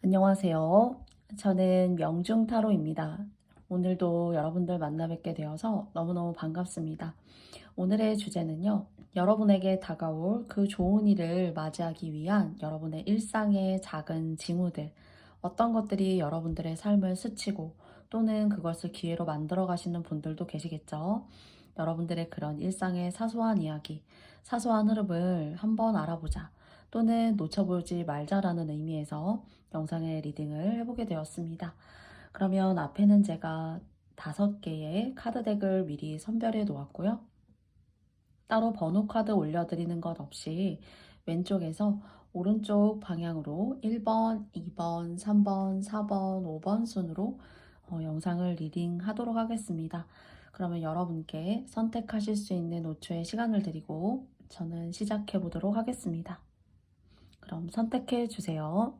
안녕하세요. 저는 명중타로입니다. 오늘도 여러분들 만나 뵙게 되어서 너무너무 반갑습니다. 오늘의 주제는요, 여러분에게 다가올 그 좋은 일을 맞이하기 위한 여러분의 일상의 작은 징후들, 어떤 것들이 여러분들의 삶을 스치고 또는 그것을 기회로 만들어 가시는 분들도 계시겠죠. 여러분들의 그런 일상의 사소한 이야기, 사소한 흐름을 한번 알아보자. 또는 놓쳐보지 말자라는 의미에서 영상의 리딩을 해보게 되었습니다. 그러면 앞에는 제가 5개의 카드 덱을 미리 선별해 놓았고요. 따로 번호 카드 올려드리는 것 없이 왼쪽에서 오른쪽 방향으로 1번, 2번, 3번, 4번, 5번 순으로 영상을 리딩 하도록 하겠습니다. 그러면 여러분께 선택하실 수 있는 5초의 시간을 드리고 저는 시작해 보도록 하겠습니다. 그럼 선택해 주세요.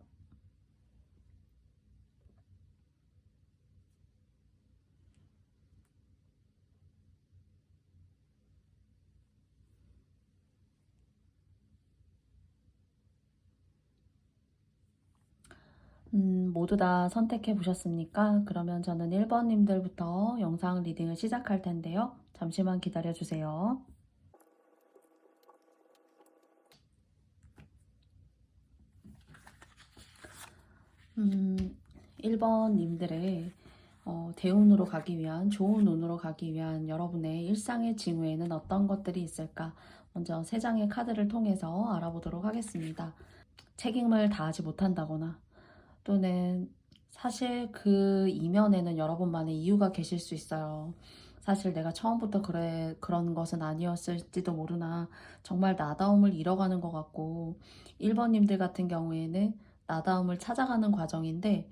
모두 다 선택해 보셨습니까? 그러면 저는 1번님들부터 영상 리딩을 시작할 텐데요. 잠시만 기다려 주세요. 1번님들의 대운으로 가기 위한, 좋은 운으로 가기 위한 여러분의 일상의 징후에는 어떤 것들이 있을까? 먼저 3장의 카드를 통해서 알아보도록 하겠습니다. 책임을 다하지 못한다거나 또는 사실 그 이면에는 여러분만의 이유가 계실 수 있어요. 사실 내가 처음부터 그런 것은 아니었을지도 모르나 정말 나다움을 잃어가는 것 같고 1번님들 같은 경우에는 나다움을 찾아가는 과정인데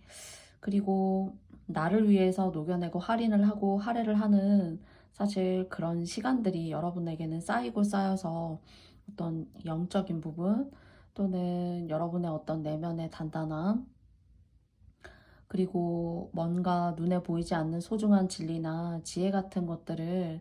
그리고 나를 위해서 녹여내고 할인을 하고 할애를 하는 사실 그런 시간들이 여러분에게는 쌓이고 쌓여서 어떤 영적인 부분 또는 여러분의 어떤 내면의 단단함 그리고 뭔가 눈에 보이지 않는 소중한 진리나 지혜 같은 것들을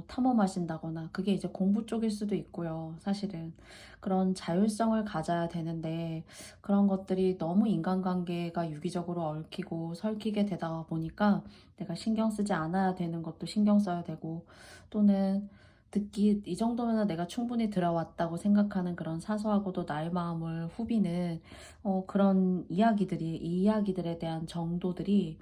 탐험하신다거나 그게 이제 공부 쪽일 수도 있고요. 사실은 그런 자율성을 가져야 되는데 그런 것들이 너무 인간관계가 유기적으로 얽히고 설키게 되다 보니까 내가 신경 쓰지 않아야 되는 것도 신경 써야 되고 또는 듣기 이 정도면 내가 충분히 들어왔다고 생각하는 그런 사소하고도 나의 마음을 후비는 그런 이야기들이 이 이야기들에 대한 정도들이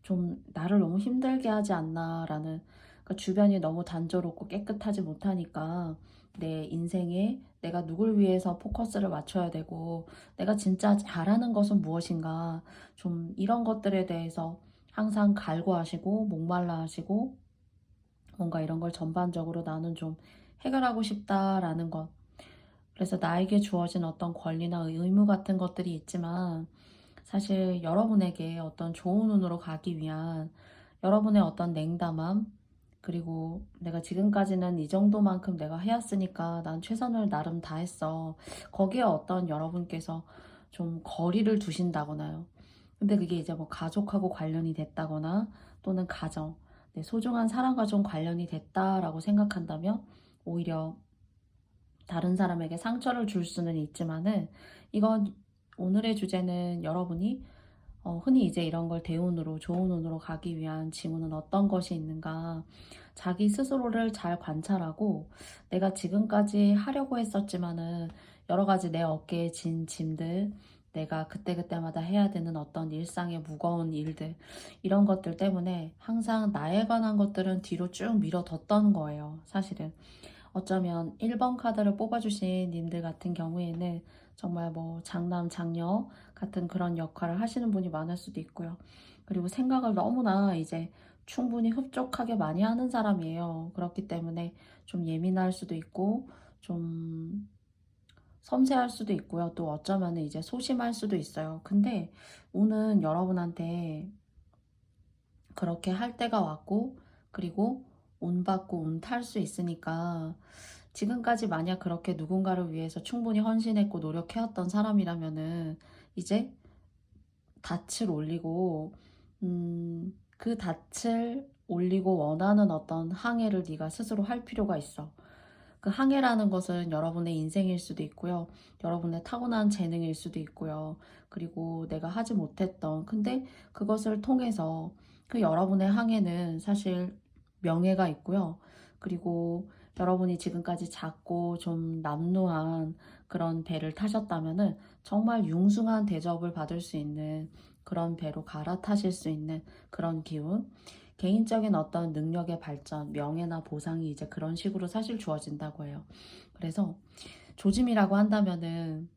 좀 나를 너무 힘들게 하지 않나라는 그러니까 주변이 너무 단조롭고 깨끗하지 못하니까 내 인생에 내가 누굴 위해서 포커스를 맞춰야 되고 내가 진짜 잘하는 것은 무엇인가 좀 이런 것들에 대해서 항상 갈구하시고 목말라 하시고 뭔가 이런 걸 전반적으로 나는 좀 해결하고 싶다라는 것 그래서 나에게 주어진 어떤 권리나 의무 같은 것들이 있지만 사실 여러분에게 어떤 좋은 운으로 가기 위한 여러분의 어떤 냉담함 그리고 내가 지금까지는 이 정도만큼 내가 해왔으니까 난 최선을 나름 다했어. 거기에 어떤 여러분께서 좀 거리를 두신다거나요. 근데 그게 이제 뭐 가족하고 관련이 됐다거나 또는 가정, 내 소중한 사람과 좀 관련이 됐다라고 생각한다면 오히려 다른 사람에게 상처를 줄 수는 있지만은 이건 오늘의 주제는 여러분이 흔히 이제 이런 걸 대운으로 좋은 운으로 가기 위한 징후는 어떤 것이 있는가 자기 스스로를 잘 관찰하고 내가 지금까지 하려고 했었지만은 여러 가지 내 어깨에 진 짐들 내가 그때그때마다 해야 되는 어떤 일상의 무거운 일들 이런 것들 때문에 항상 나에 관한 것들은 뒤로 쭉 밀어뒀던 거예요 사실은 어쩌면 1번 카드를 뽑아주신 님들 같은 경우에는 정말 뭐 장남, 장녀 같은 그런 역할을 하시는 분이 많을 수도 있고요. 그리고 생각을 너무나 이제 충분히 흡족하게 많이 하는 사람이에요. 그렇기 때문에 좀 예민할 수도 있고 좀 섬세할 수도 있고요. 또 어쩌면 이제 소심할 수도 있어요. 근데 운은 여러분한테 그렇게 할 때가 왔고 그리고 운 받고 운 탈 수 있으니까 지금까지 만약 그렇게 누군가를 위해서 충분히 헌신했고 노력해왔던 사람이라면은 이제 닻을 올리고 그 닻을 올리고 원하는 어떤 항해를 네가 스스로 할 필요가 있어. 그 항해라는 것은 여러분의 인생일 수도 있고요. 여러분의 타고난 재능일 수도 있고요. 그리고 내가 하지 못했던, 근데 그것을 통해서 그 여러분의 항해는 사실 명예가 있고요. 그리고 여러분이 지금까지 작고 좀 남루한 그런 배를 타셨다면은 정말 융숭한 대접을 받을 수 있는 그런 배로 갈아타실 수 있는 그런 기운, 개인적인 어떤 능력의 발전, 명예나 보상이 이제 그런 식으로 사실 주어진다고 해요. 그래서 조짐이라고 한다면은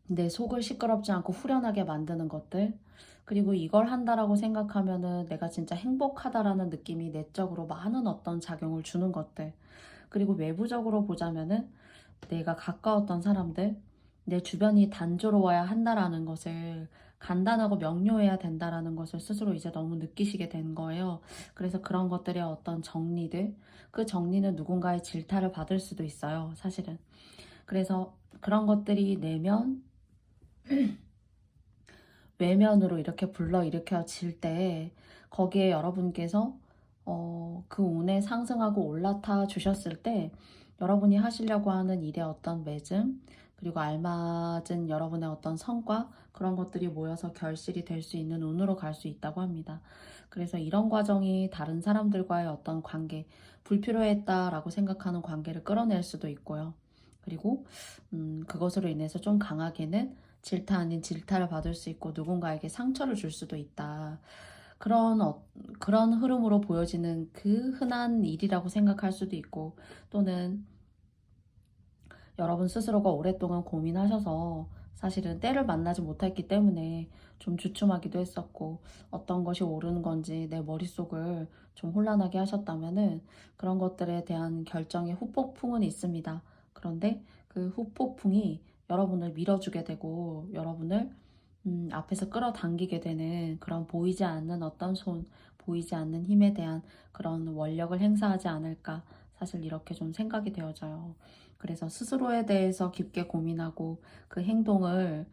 내 속을 시끄럽지 않고 후련하게 만드는 것들, 그리고 이걸 한다라고 생각하면은 내가 진짜 행복하다라는 느낌이 내적으로 많은 어떤 작용을 주는 것들, 그리고 외부적으로 보자면은 내가 가까웠던 사람들, 내 주변이 단조로워야 한다라는 것을, 간단하고 명료해야 된다라는 것을 스스로 이제 너무 느끼시게 된 거예요. 그래서 그런 것들의 어떤 정리들, 그 정리는 누군가의 질타를 받을 수도 있어요, 사실은. 그래서 그런 것들이 내면, 외면으로 이렇게 불러일으켜질 때 거기에 여러분께서 그 운에 상승하고 올라타 주셨을 때 여러분이 하시려고 하는 일의 어떤 매즘, 그리고 알맞은 여러분의 어떤 성과, 그런 것들이 모여서 결실이 될 수 있는 운으로 갈 수 있다고 합니다. 그래서 이런 과정이 다른 사람들과의 어떤 관계, 불필요했다라고 생각하는 관계를 끌어낼 수도 있고요. 그리고 그것으로 인해서 좀 강하게는 질타 아닌 질타를 받을 수 있고 누군가에게 상처를 줄 수도 있다. 그런 흐름으로 보여지는 그 흔한 일이라고 생각할 수도 있고, 또는 여러분 스스로가 오랫동안 고민하셔서 사실은 때를 만나지 못했기 때문에 좀 주춤하기도 했었고, 어떤 것이 옳은 건지 내 머릿속을 좀 혼란하게 하셨다면은 그런 것들에 대한 결정의 후폭풍은 있습니다. 그런데 그 후폭풍이 여러분을 밀어주게 되고 여러분을 앞에서 끌어당기게 되는 그런 보이지 않는 어떤 손, 보이지 않는 힘에 대한 그런 원력을 행사하지 않을까, 사실 이렇게 좀 생각이 되어져요. 그래서 스스로에 대해서 깊게 고민하고 그 행동을,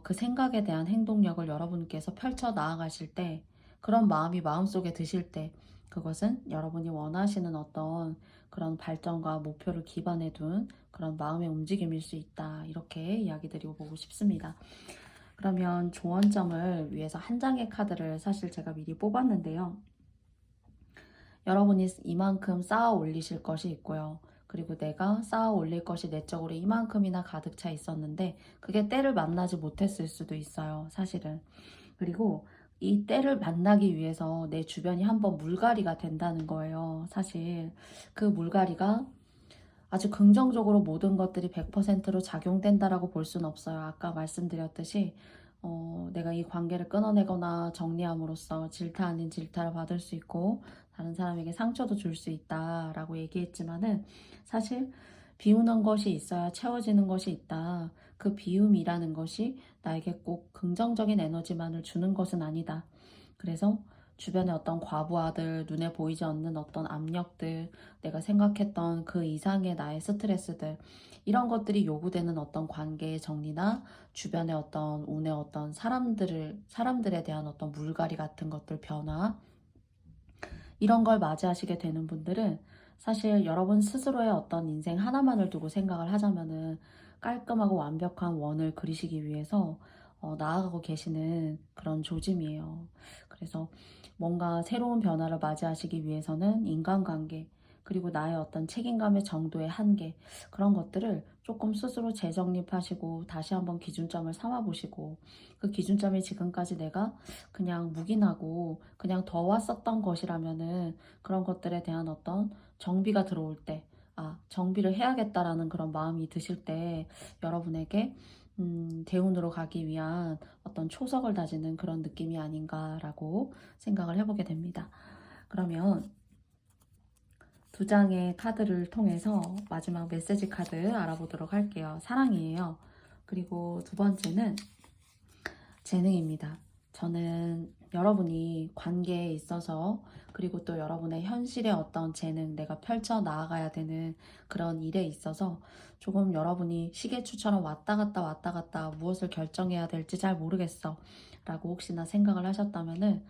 그 생각에 대한 행동력을 여러분께서 펼쳐 나아가실 때, 그런 마음이 마음속에 드실 때, 그것은 여러분이 원하시는 어떤 그런 발전과 목표를 기반에 둔 그런 마음의 움직임일 수 있다. 이렇게 이야기 드리고 보고 싶습니다. 그러면 조언점을 위해서 한 장의 카드를 사실 제가 미리 뽑았는데요. 여러분이 이만큼 쌓아 올리실 것이 있고요. 그리고 내가 쌓아 올릴 것이 내적으로 이만큼이나 가득 차 있었는데 그게 때를 만나지 못했을 수도 있어요, 사실은. 그리고 이 때를 만나기 위해서 내 주변이 한번 물갈이가 된다는 거예요, 사실. 그 물갈이가 아주 긍정적으로 모든 것들이 100%로 작용된다라고 볼 수는 없어요. 아까 말씀드렸듯이 내가 이 관계를 끊어내거나 정리함으로써 질타 아닌 질타를 받을 수 있고 다른 사람에게 상처도 줄 수 있다라고 얘기했지만은, 사실 비우는 것이 있어야 채워지는 것이 있다. 그 비움이라는 것이 나에게 꼭 긍정적인 에너지만을 주는 것은 아니다. 그래서 주변의 어떤 과부하들, 눈에 보이지 않는 어떤 압력들, 내가 생각했던 그 이상의 나의 스트레스들, 이런 것들이 요구되는 어떤 관계의 정리나 주변의 어떤 운의 어떤 사람들에 대한 어떤 물갈이 같은 것들, 변화, 이런 걸 맞이하시게 되는 분들은 사실 여러분 스스로의 어떤 인생 하나만을 두고 생각을 하자면은 깔끔하고 완벽한 원을 그리시기 위해서 나아가고 계시는 그런 조짐이에요. 그래서 뭔가 새로운 변화를 맞이하시기 위해서는 인간관계, 그리고 나의 어떤 책임감의 정도의 한계, 그런 것들을 조금 스스로 재정립하시고 다시 한번 기준점을 삼아보시고, 그 기준점이 지금까지 내가 그냥 묵인하고 그냥 더 왔었던 것이라면은 그런 것들에 대한 어떤 정비가 들어올 때, 정비를 해야겠다라는 그런 마음이 드실 때 여러분에게 대운으로 가기 위한 어떤 초석을 다지는 그런 느낌이 아닌가라고 생각을 해보게 됩니다. 그러면 두 장의 카드를 통해서 마지막 메시지 카드 알아보도록 할게요. 사랑이에요. 그리고 두 번째는 재능입니다. 저는 여러분이 관계에 있어서, 그리고 또 여러분의 현실의 어떤 재능, 내가 펼쳐 나아가야 되는 그런 일에 있어서 조금 여러분이 시계추처럼 왔다 갔다 무엇을 결정해야 될지 잘 모르겠어 라고 혹시나 생각을 하셨다면은,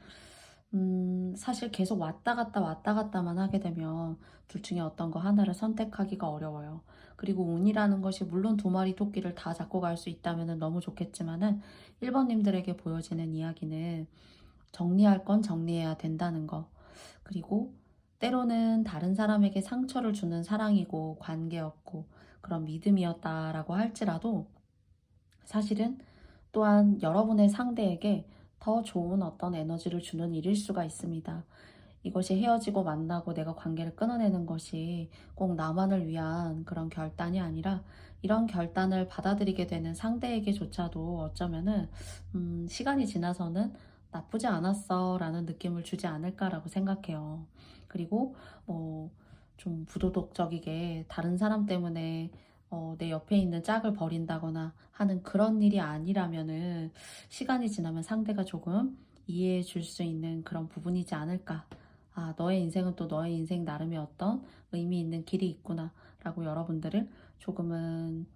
사실 계속 왔다 갔다 왔다 갔다만 하게 되면 둘 중에 어떤 거 하나를 선택하기가 어려워요. 그리고 운이라는 것이 물론 두 마리 토끼를 다 잡고 갈 수 있다면 너무 좋겠지만은 1번님들에게 보여지는 이야기는 정리할 건 정리해야 된다는 거. 그리고 때로는 다른 사람에게 상처를 주는 사랑이고 관계였고 그런 믿음이었다라고 할지라도 사실은 또한 여러분의 상대에게 더 좋은 어떤 에너지를 주는 일일 수가 있습니다. 이것이 헤어지고 만나고 내가 관계를 끊어내는 것이 꼭 나만을 위한 그런 결단이 아니라 이런 결단을 받아들이게 되는 상대에게조차도 어쩌면은 시간이 지나서는 나쁘지 않았어 라는 느낌을 주지 않을까라고 생각해요. 그리고 뭐 좀 부도덕적이게 다른 사람 때문에 내 옆에 있는 짝을 버린다거나 하는 그런 일이 아니라면은 시간이 지나면 상대가 조금 이해해 줄 수 있는 그런 부분이지 않을까. 아, 너의 인생은 또 너의 인생 나름의 어떤 의미 있는 길이 있구나 라고 여러분들을 조금은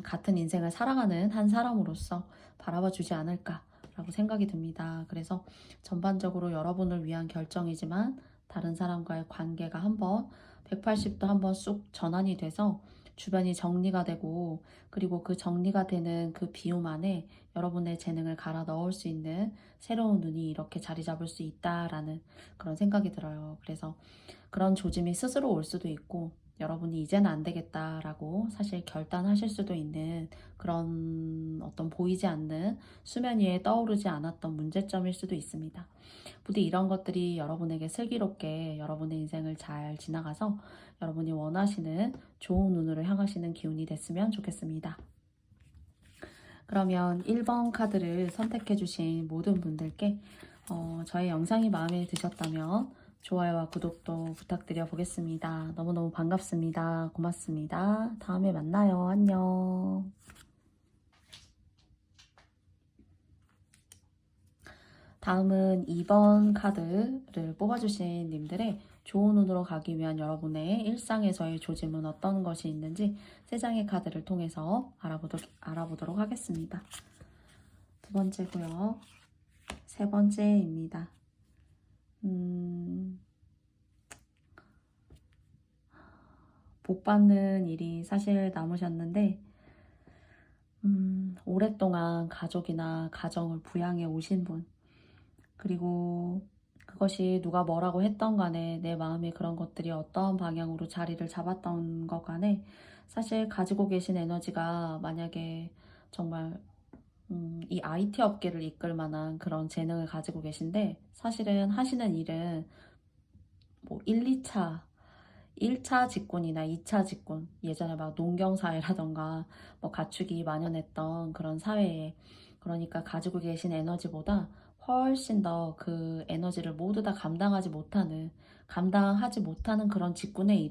같은 인생을 살아가는 한 사람으로서 바라봐 주지 않을까 라고 생각이 듭니다. 그래서 전반적으로 여러분을 위한 결정이지만 다른 사람과의 관계가 한번 180도 한번 쑥 전환이 돼서 주변이 정리가 되고 그리고 그 정리가 되는 그 비움 안에 여러분의 재능을 갈아 넣을 수 있는 새로운 눈이 이렇게 자리 잡을 수 있다라는 그런 생각이 들어요. 그래서 그런 조짐이 스스로 올 수도 있고 여러분이 이제는 안 되겠다라고 사실 결단하실 수도 있는 그런 어떤 보이지 않는 수면 위에 떠오르지 않았던 문제점일 수도 있습니다. 부디 이런 것들이 여러분에게 슬기롭게 여러분의 인생을 잘 지나가서 여러분이 원하시는 좋은 운으로 향하시는 기운이 됐으면 좋겠습니다. 그러면 1번 카드를 선택해 주신 모든 분들께 저의 영상이 마음에 드셨다면 좋아요와 구독도 부탁드려 보겠습니다. 너무너무 반갑습니다. 고맙습니다. 다음에 만나요. 안녕. 다음은 2번 카드를 뽑아주신 님들의 좋은 운으로 가기 위한 여러분의 일상에서의 조짐은 어떤 것이 있는지 3장의 카드를 통해서 알아보도록 하겠습니다. 두 번째고요. 세 번째입니다. 복 받는 일이 사실 남으셨는데 오랫동안 가족이나 가정을 부양해 오신 분 그리고 그것이 누가 뭐라고 했던 간에 내 마음에 그런 것들이 어떤 방향으로 자리를 잡았던 것 간에 사실 가지고 계신 에너지가 만약에 정말 이 IT 업계를 이끌 만한 그런 재능을 가지고 계신데 사실은 하시는 일은 뭐 1차 직군이나 2차 직군, 예전에 막 농경사회라던가 뭐 가축이 만연했던 그런 사회에 그러니까 가지고 계신 에너지보다 훨씬 더 그 에너지를 모두 다 감당하지 못하는 그런 직군의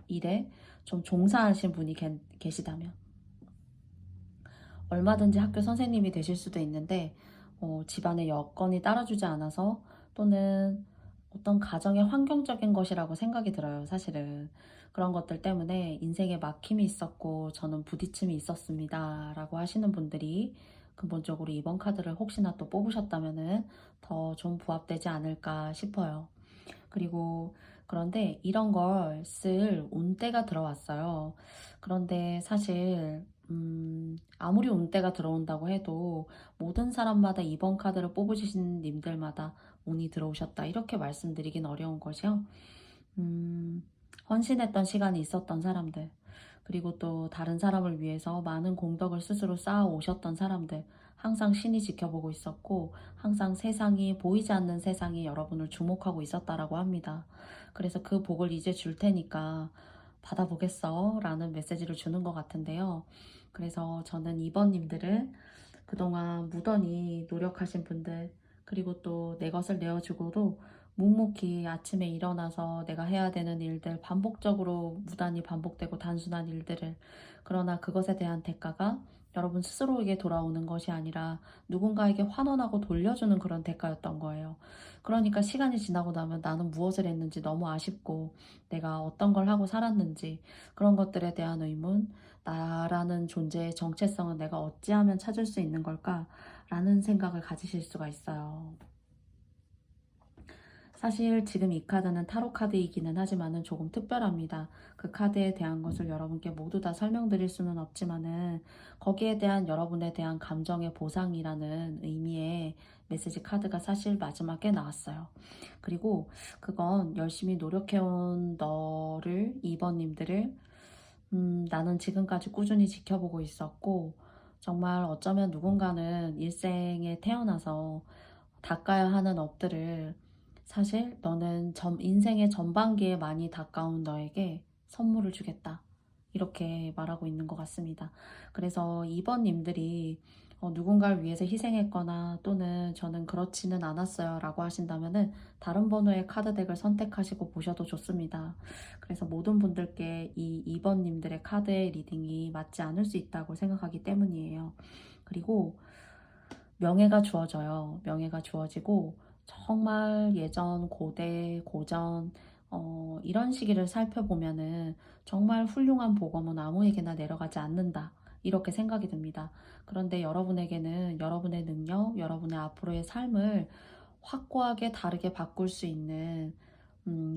일에 좀 종사하신 분이 계시다면 얼마든지 학교 선생님이 되실 수도 있는데 집안의 여건이 따라주지 않아서 또는 어떤 가정의 환경적인 것이라고 생각이 들어요. 사실은 그런 것들 때문에 인생에 막힘이 있었고 저는 부딪힘이 있었습니다 라고 하시는 분들이 근본적으로 이번 카드를 혹시나 또 뽑으셨다면 더 좀 부합되지 않을까 싶어요. 그리고 그런데 이런 걸 쓸 운때가 들어왔어요. 그런데 사실 아무리 운때가 들어온다고 해도 모든 사람마다 이번 카드를 뽑으신 님들마다 운이 들어오셨다 이렇게 말씀드리긴 어려운 것이요. 헌신했던 시간이 있었던 사람들 그리고 또 다른 사람을 위해서 많은 공덕을 스스로 쌓아 오셨던 사람들 항상 신이 지켜보고 있었고 항상 보이지 않는 세상이 여러분을 주목하고 있었다라고 합니다. 그래서 그 복을 이제 줄 테니까 받아보겠어 라는 메시지를 주는 것 같은데요. 그래서 저는 2번님들은 그동안 무던히 노력하신 분들 그리고 또 내 것을 내어주고도 묵묵히 아침에 일어나서 내가 해야 되는 일들 반복적으로 무단히 반복되고 단순한 일들을 그러나 그것에 대한 대가가 여러분 스스로에게 돌아오는 것이 아니라 누군가에게 환원하고 돌려주는 그런 대가였던 거예요. 그러니까 시간이 지나고 나면 나는 무엇을 했는지 너무 아쉽고 내가 어떤 걸 하고 살았는지 그런 것들에 대한 의문 나라는 존재의 정체성은 내가 어찌하면 찾을 수 있는 걸까? 라는 생각을 가지실 수가 있어요. 사실 지금 이 카드는 타로 카드이기는 하지만은 조금 특별합니다. 그 카드에 대한 것을 여러분께 모두 다 설명드릴 수는 없지만은 거기에 대한 여러분에 대한 감정의 보상이라는 의미의 메시지 카드가 사실 마지막에 나왔어요. 그리고 그건 열심히 노력해온 너를, 2번님들을 나는 지금까지 꾸준히 지켜보고 있었고, 정말 어쩌면 누군가는 일생에 태어나서 닦아야 하는 업들을 사실 너는 인생의 전반기에 많이 닦아온 너에게 선물을 주겠다. 이렇게 말하고 있는 것 같습니다. 그래서 2번님들이 누군가를 위해서 희생했거나 또는 저는 그렇지는 않았어요 라고 하신다면은 다른 번호의 카드 덱을 선택하시고 보셔도 좋습니다. 그래서 모든 분들께 이 2번님들의 카드의 리딩이 맞지 않을 수 있다고 생각하기 때문이에요. 그리고 명예가 주어져요. 명예가 주어지고 정말 예전, 고대, 고전 이런 시기를 살펴보면은 정말 훌륭한 복음은 아무에게나 내려가지 않는다. 이렇게 생각이 듭니다. 그런데 여러분에게는 여러분의 능력, 여러분의 앞으로의 삶을 확고하게 다르게 바꿀 수 있는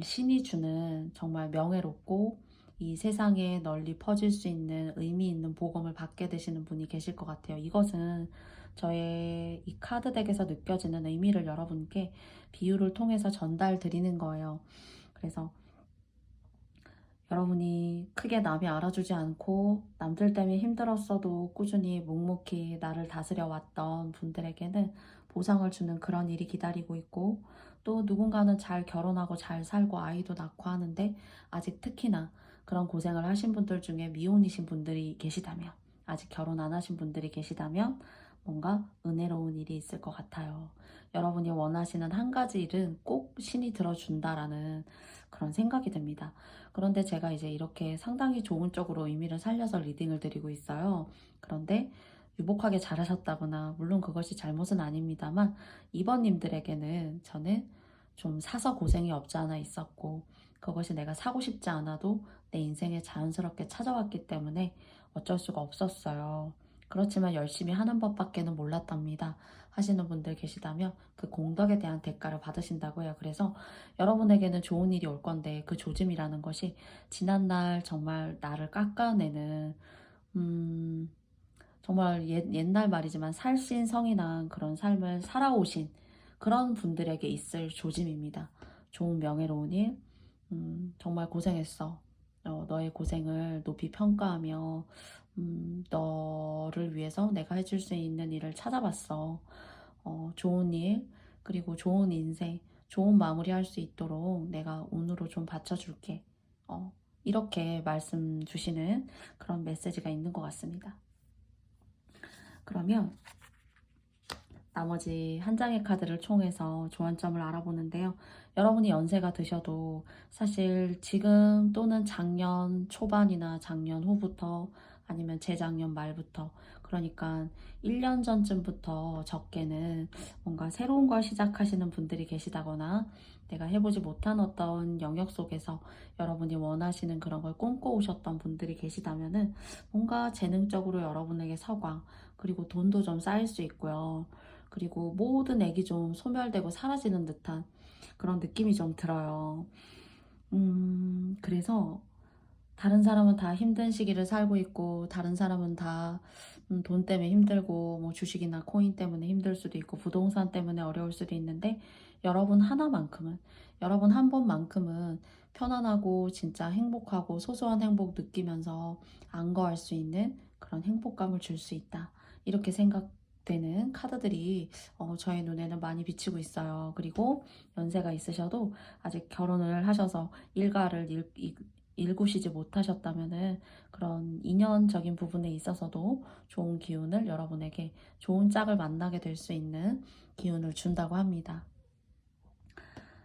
신이 주는 정말 명예롭고 이 세상에 널리 퍼질 수 있는 의미 있는 복음을 받게 되시는 분이 계실 것 같아요. 이것은 저의 이 카드 덱에서 느껴지는 의미를 여러분께 비유를 통해서 전달 드리는 거예요. 그래서 여러분이 크게 남이 알아주지 않고 남들 때문에 힘들었어도 꾸준히 묵묵히 나를 다스려 왔던 분들에게는 보상을 주는 그런 일이 기다리고 있고, 또 누군가는 잘 결혼하고 잘 살고 아이도 낳고 하는데 아직 특히나 그런 고생을 하신 분들 중에 미혼이신 분들이 계시다면, 아직 결혼 안 하신 분들이 계시다면 뭔가 은혜로운 일이 있을 것 같아요. 여러분이 원하시는 한 가지 일은 꼭 신이 들어준다라는 그런 생각이 듭니다. 그런데 제가 이제 이렇게 상당히 좋은 쪽으로 의미를 살려서 리딩을 드리고 있어요. 그런데 유복하게 잘하셨다거나, 물론 그것이 잘못은 아닙니다만, 2번님들에게는 저는 좀 사서 고생이 없지 않아 있었고, 그것이 내가 사고 싶지 않아도 내 인생에 자연스럽게 찾아왔기 때문에 어쩔 수가 없었어요. 그렇지만 열심히 하는 법밖에는 몰랐답니다. 하시는 분들 계시다면 그 공덕에 대한 대가를 받으신다고 해요. 그래서 여러분에게는 좋은 일이 올 건데 그 조짐이라는 것이 지난날 정말 나를 깎아내는 정말 옛날 말이지만 살신성인한 그런 삶을 살아오신 그런 분들에게 있을 조짐입니다. 좋은 명예로운 일, 정말 고생했어. 너의 고생을 높이 평가하며 너를 위해서 내가 해줄 수 있는 일을 찾아봤어. 좋은 일, 그리고 좋은 인생, 좋은 마무리 할 수 있도록 내가 운으로 좀 받쳐줄게. 이렇게 말씀 주시는 그런 메시지가 있는 것 같습니다. 그러면 나머지 한 장의 카드를 총해서 조언점을 알아보는데요. 여러분이 연세가 드셔도 사실 지금 또는 작년 초반이나 작년 후부터 아니면 재작년 말부터, 그러니까 1년 전쯤부터 적게는 뭔가 새로운 걸 시작하시는 분들이 계시다거나 내가 해보지 못한 어떤 영역 속에서 여러분이 원하시는 그런 걸 꿈꿔오셨던 분들이 계시다면은 뭔가 재능적으로 여러분에게 서광, 그리고 돈도 좀 쌓일 수 있고요. 그리고 모든 액이 좀 소멸되고 사라지는 듯한 그런 느낌이 좀 들어요. 그래서 다른 사람은 다 힘든 시기를 살고 있고, 다른 사람은 다 돈 때문에 힘들고, 뭐 주식이나 코인 때문에 힘들 수도 있고, 부동산 때문에 어려울 수도 있는데, 여러분 하나만큼은, 여러분 한 번만큼은 편안하고 진짜 행복하고 소소한 행복 느끼면서 안거할 수 있는 그런 행복감을 줄 수 있다. 이렇게 생각되는 카드들이 저의 눈에는 많이 비치고 있어요. 그리고 연세가 있으셔도 아직 결혼을 하셔서 일가를 일구시지 못하셨다면은 그런 인연적인 부분에 있어서도 좋은 기운을, 여러분에게 좋은 짝을 만나게 될 수 있는 기운을 준다고 합니다.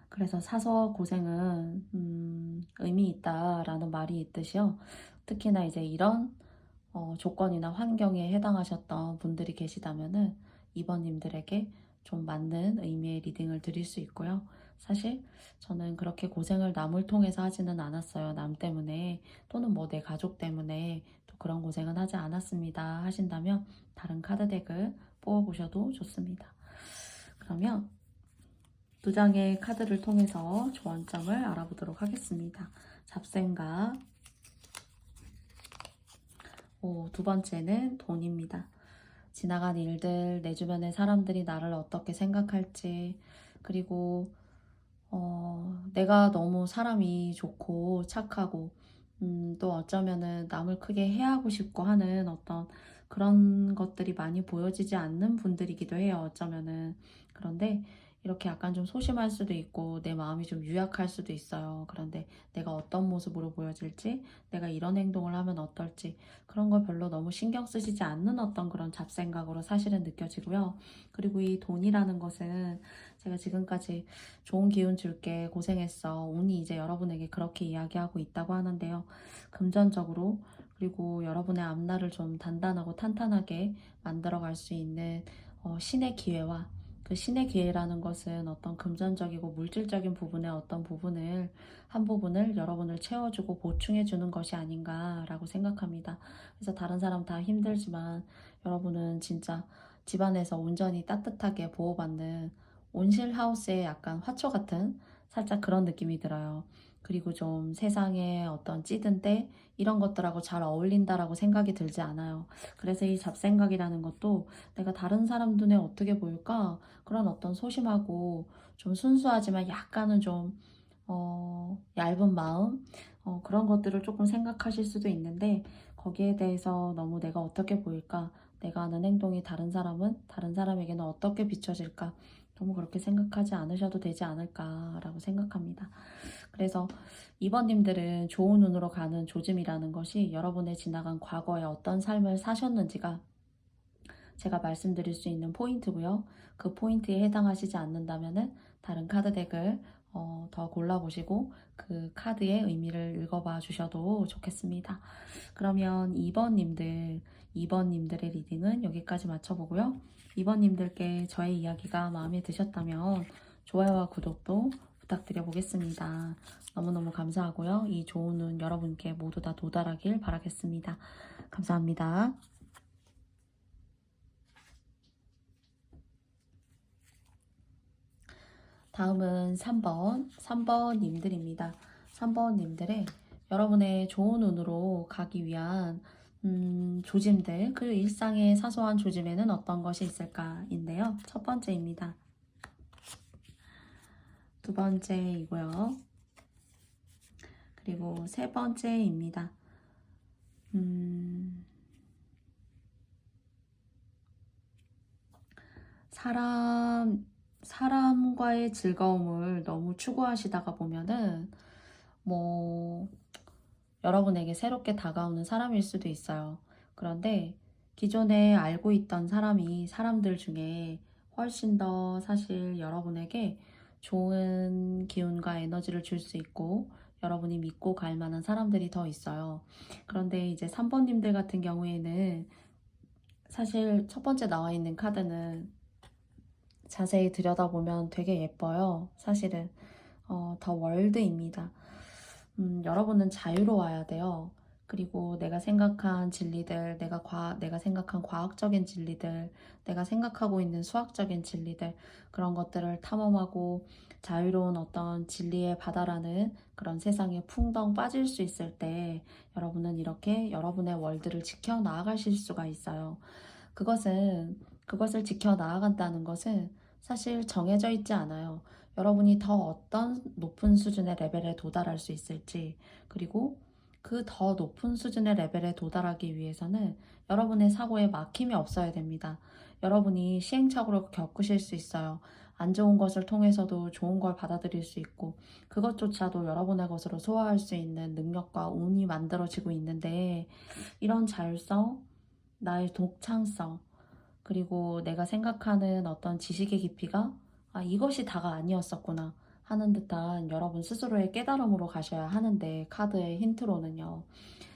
그래서 사서 고생은 의미 있다라는 말이 있듯이요. 특히나 이제 이런 조건이나 환경에 해당하셨던 분들이 계시다면은 2번님들에게 좀 맞는 의미의 리딩을 드릴 수 있고요. 사실 저는 그렇게 고생을 남을 통해서 하지는 않았어요. 남 때문에 또는 뭐 내 가족 때문에 또 그런 고생은 하지 않았습니다 하신다면 다른 카드 덱을 뽑아보셔도 좋습니다. 그러면 두 장의 카드를 통해서 조언점을 알아보도록 하겠습니다. 잡생각. 두 번째는 돈입니다. 지나간 일들, 내 주변의 사람들이 나를 어떻게 생각할지, 그리고 내가 너무 사람이 좋고 착하고 또 어쩌면은 남을 크게 해하고 싶고 하는 어떤 그런 것들이 많이 보여지지 않는 분들이기도 해요. 어쩌면은. 그런데 이렇게 약간 좀 소심할 수도 있고 내 마음이 좀 유약할 수도 있어요. 그런데 내가 어떤 모습으로 보여질지, 내가 이런 행동을 하면 어떨지, 그런 걸 별로 너무 신경 쓰시지 않는 어떤 그런 잡생각으로 사실은 느껴지고요. 그리고 이 돈이라는 것은 제가 지금까지 좋은 기운 줄게, 고생했어, 운이 이제 여러분에게 그렇게 이야기하고 있다고 하는데요. 금전적으로, 그리고 여러분의 앞날을 좀 단단하고 탄탄하게 만들어 갈 수 있는 신의 기회와, 그 신의 기회라는 것은 어떤 금전적이고 물질적인 부분의 어떤 부분을, 한 부분을 여러분을 채워주고 보충해주는 것이 아닌가라고 생각합니다. 그래서 다른 사람 다 힘들지만 여러분은 진짜 집안에서 온전히 따뜻하게 보호받는 온실하우스의 약간 화초 같은 살짝 그런 느낌이 들어요. 그리고 좀 세상에 어떤 찌든 때 이런 것들하고 잘 어울린다라고 생각이 들지 않아요. 그래서 이 잡생각이라는 것도 내가 다른 사람 눈에 어떻게 보일까? 그런 어떤 소심하고 좀 순수하지만 약간은 좀 얇은 마음, 그런 것들을 조금 생각하실 수도 있는데, 거기에 대해서 너무 내가 어떻게 보일까? 내가 하는 행동이 다른 사람에게는 어떻게 비춰질까? 너무 그렇게 생각하지 않으셔도 되지 않을까라고 생각합니다. 그래서 2번님들은 좋은 운으로 가는 조짐이라는 것이 여러분의 지나간 과거에 어떤 삶을 사셨는지가 제가 말씀드릴 수 있는 포인트고요. 그 포인트에 해당하시지 않는다면은 다른 카드 덱을 더 골라보시고 그 카드의 의미를 읽어봐 주셔도 좋겠습니다. 그러면 2번님들의 리딩은 여기까지 마쳐보고요. 2번님들께 저의 이야기가 마음에 드셨다면 좋아요와 구독도 부탁드려 보겠습니다. 너무너무 감사하고요. 이 좋은 운 여러분께 모두 다 도달하길 바라겠습니다. 감사합니다. 다음은 3번 님들입니다. 3번 님들의 여러분의 좋은 운으로 가기 위한 조짐들, 그 일상의 사소한 조짐에는 어떤 것이 있을까인데요. 첫 번째입니다. 두 번째이고요. 그리고 세 번째입니다. 사람과의 즐거움을 너무 추구하시다가 보면은 여러분에게 새롭게 다가오는 사람일 수도 있어요. 그런데 기존에 알고 있던 사람들 중에 훨씬 더 사실 여러분에게 좋은 기운과 에너지를 줄 수 있고 여러분이 믿고 갈 만한 사람들이 더 있어요. 그런데 이제 3번님들 같은 경우에는 사실 첫 번째 나와 있는 카드는 자세히 들여다보면 되게 예뻐요. 사실은 더 월드입니다. 여러분은 자유로워야 돼요. 그리고 내가 생각한 진리들, 내가 생각한 과학적인 진리들, 내가 생각하고 있는 수학적인 진리들, 그런 것들을 탐험하고 자유로운 어떤 진리의 바다라는 그런 세상에 풍덩 빠질 수 있을 때 여러분은 이렇게 여러분의 월드를 지켜 나아가실 수가 있어요. 그것을 지켜 나아간다는 것은 사실 정해져 있지 않아요. 여러분이 더 어떤 높은 수준의 레벨에 도달할 수 있을지, 그리고 그 더 높은 수준의 레벨에 도달하기 위해서는 여러분의 사고에 막힘이 없어야 됩니다. 여러분이 시행착오를 겪으실 수 있어요. 안 좋은 것을 통해서도 좋은 걸 받아들일 수 있고, 그것조차도 여러분의 것으로 소화할 수 있는 능력과 운이 만들어지고 있는데, 이런 자율성, 나의 독창성, 그리고 내가 생각하는 어떤 지식의 깊이가 이것이 다가 아니었었구나 하는 듯한 여러분 스스로의 깨달음으로 가셔야 하는데, 카드의 힌트로는요.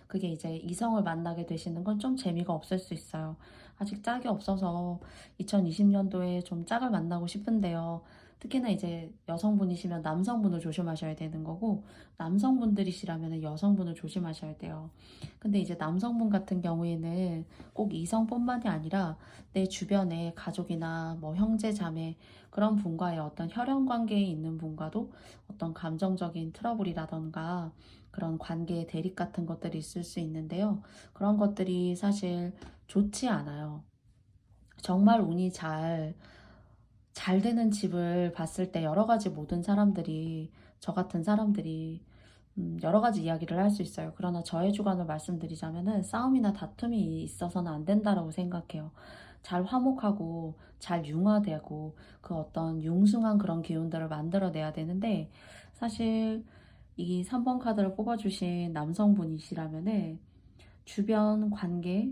그게 이제 이성을 만나게 되시는 건 좀 재미가 없을 수 있어요. 아직 짝이 없어서 2020년도에 좀 짝을 만나고 싶은데요. 특히나 이제 여성분이시면 남성분을 조심하셔야 되는 거고, 남성분들이시라면 여성분을 조심하셔야 돼요. 근데 이제 남성분 같은 경우에는 꼭 이성뿐만이 아니라 내 주변에 가족이나 뭐 형제, 자매 그런 분과의 어떤 혈연 관계에 있는 분과도 어떤 감정적인 트러블이라던가 그런 관계의 대립 같은 것들이 있을 수 있는데요. 그런 것들이 사실 좋지 않아요. 정말 운이 잘 되는 집을 봤을 때 여러 가지 모든 사람들이, 저 같은 사람들이 여러 가지 이야기를 할 수 있어요. 그러나 저의 주관을 말씀드리자면은 싸움이나 다툼이 있어서는 안 된다라고 생각해요. 잘 화목하고 잘 융화되고 그 어떤 융숭한 그런 기운들을 만들어내야 되는데, 사실 이 3번 카드를 뽑아주신 남성분이시라면은 주변 관계,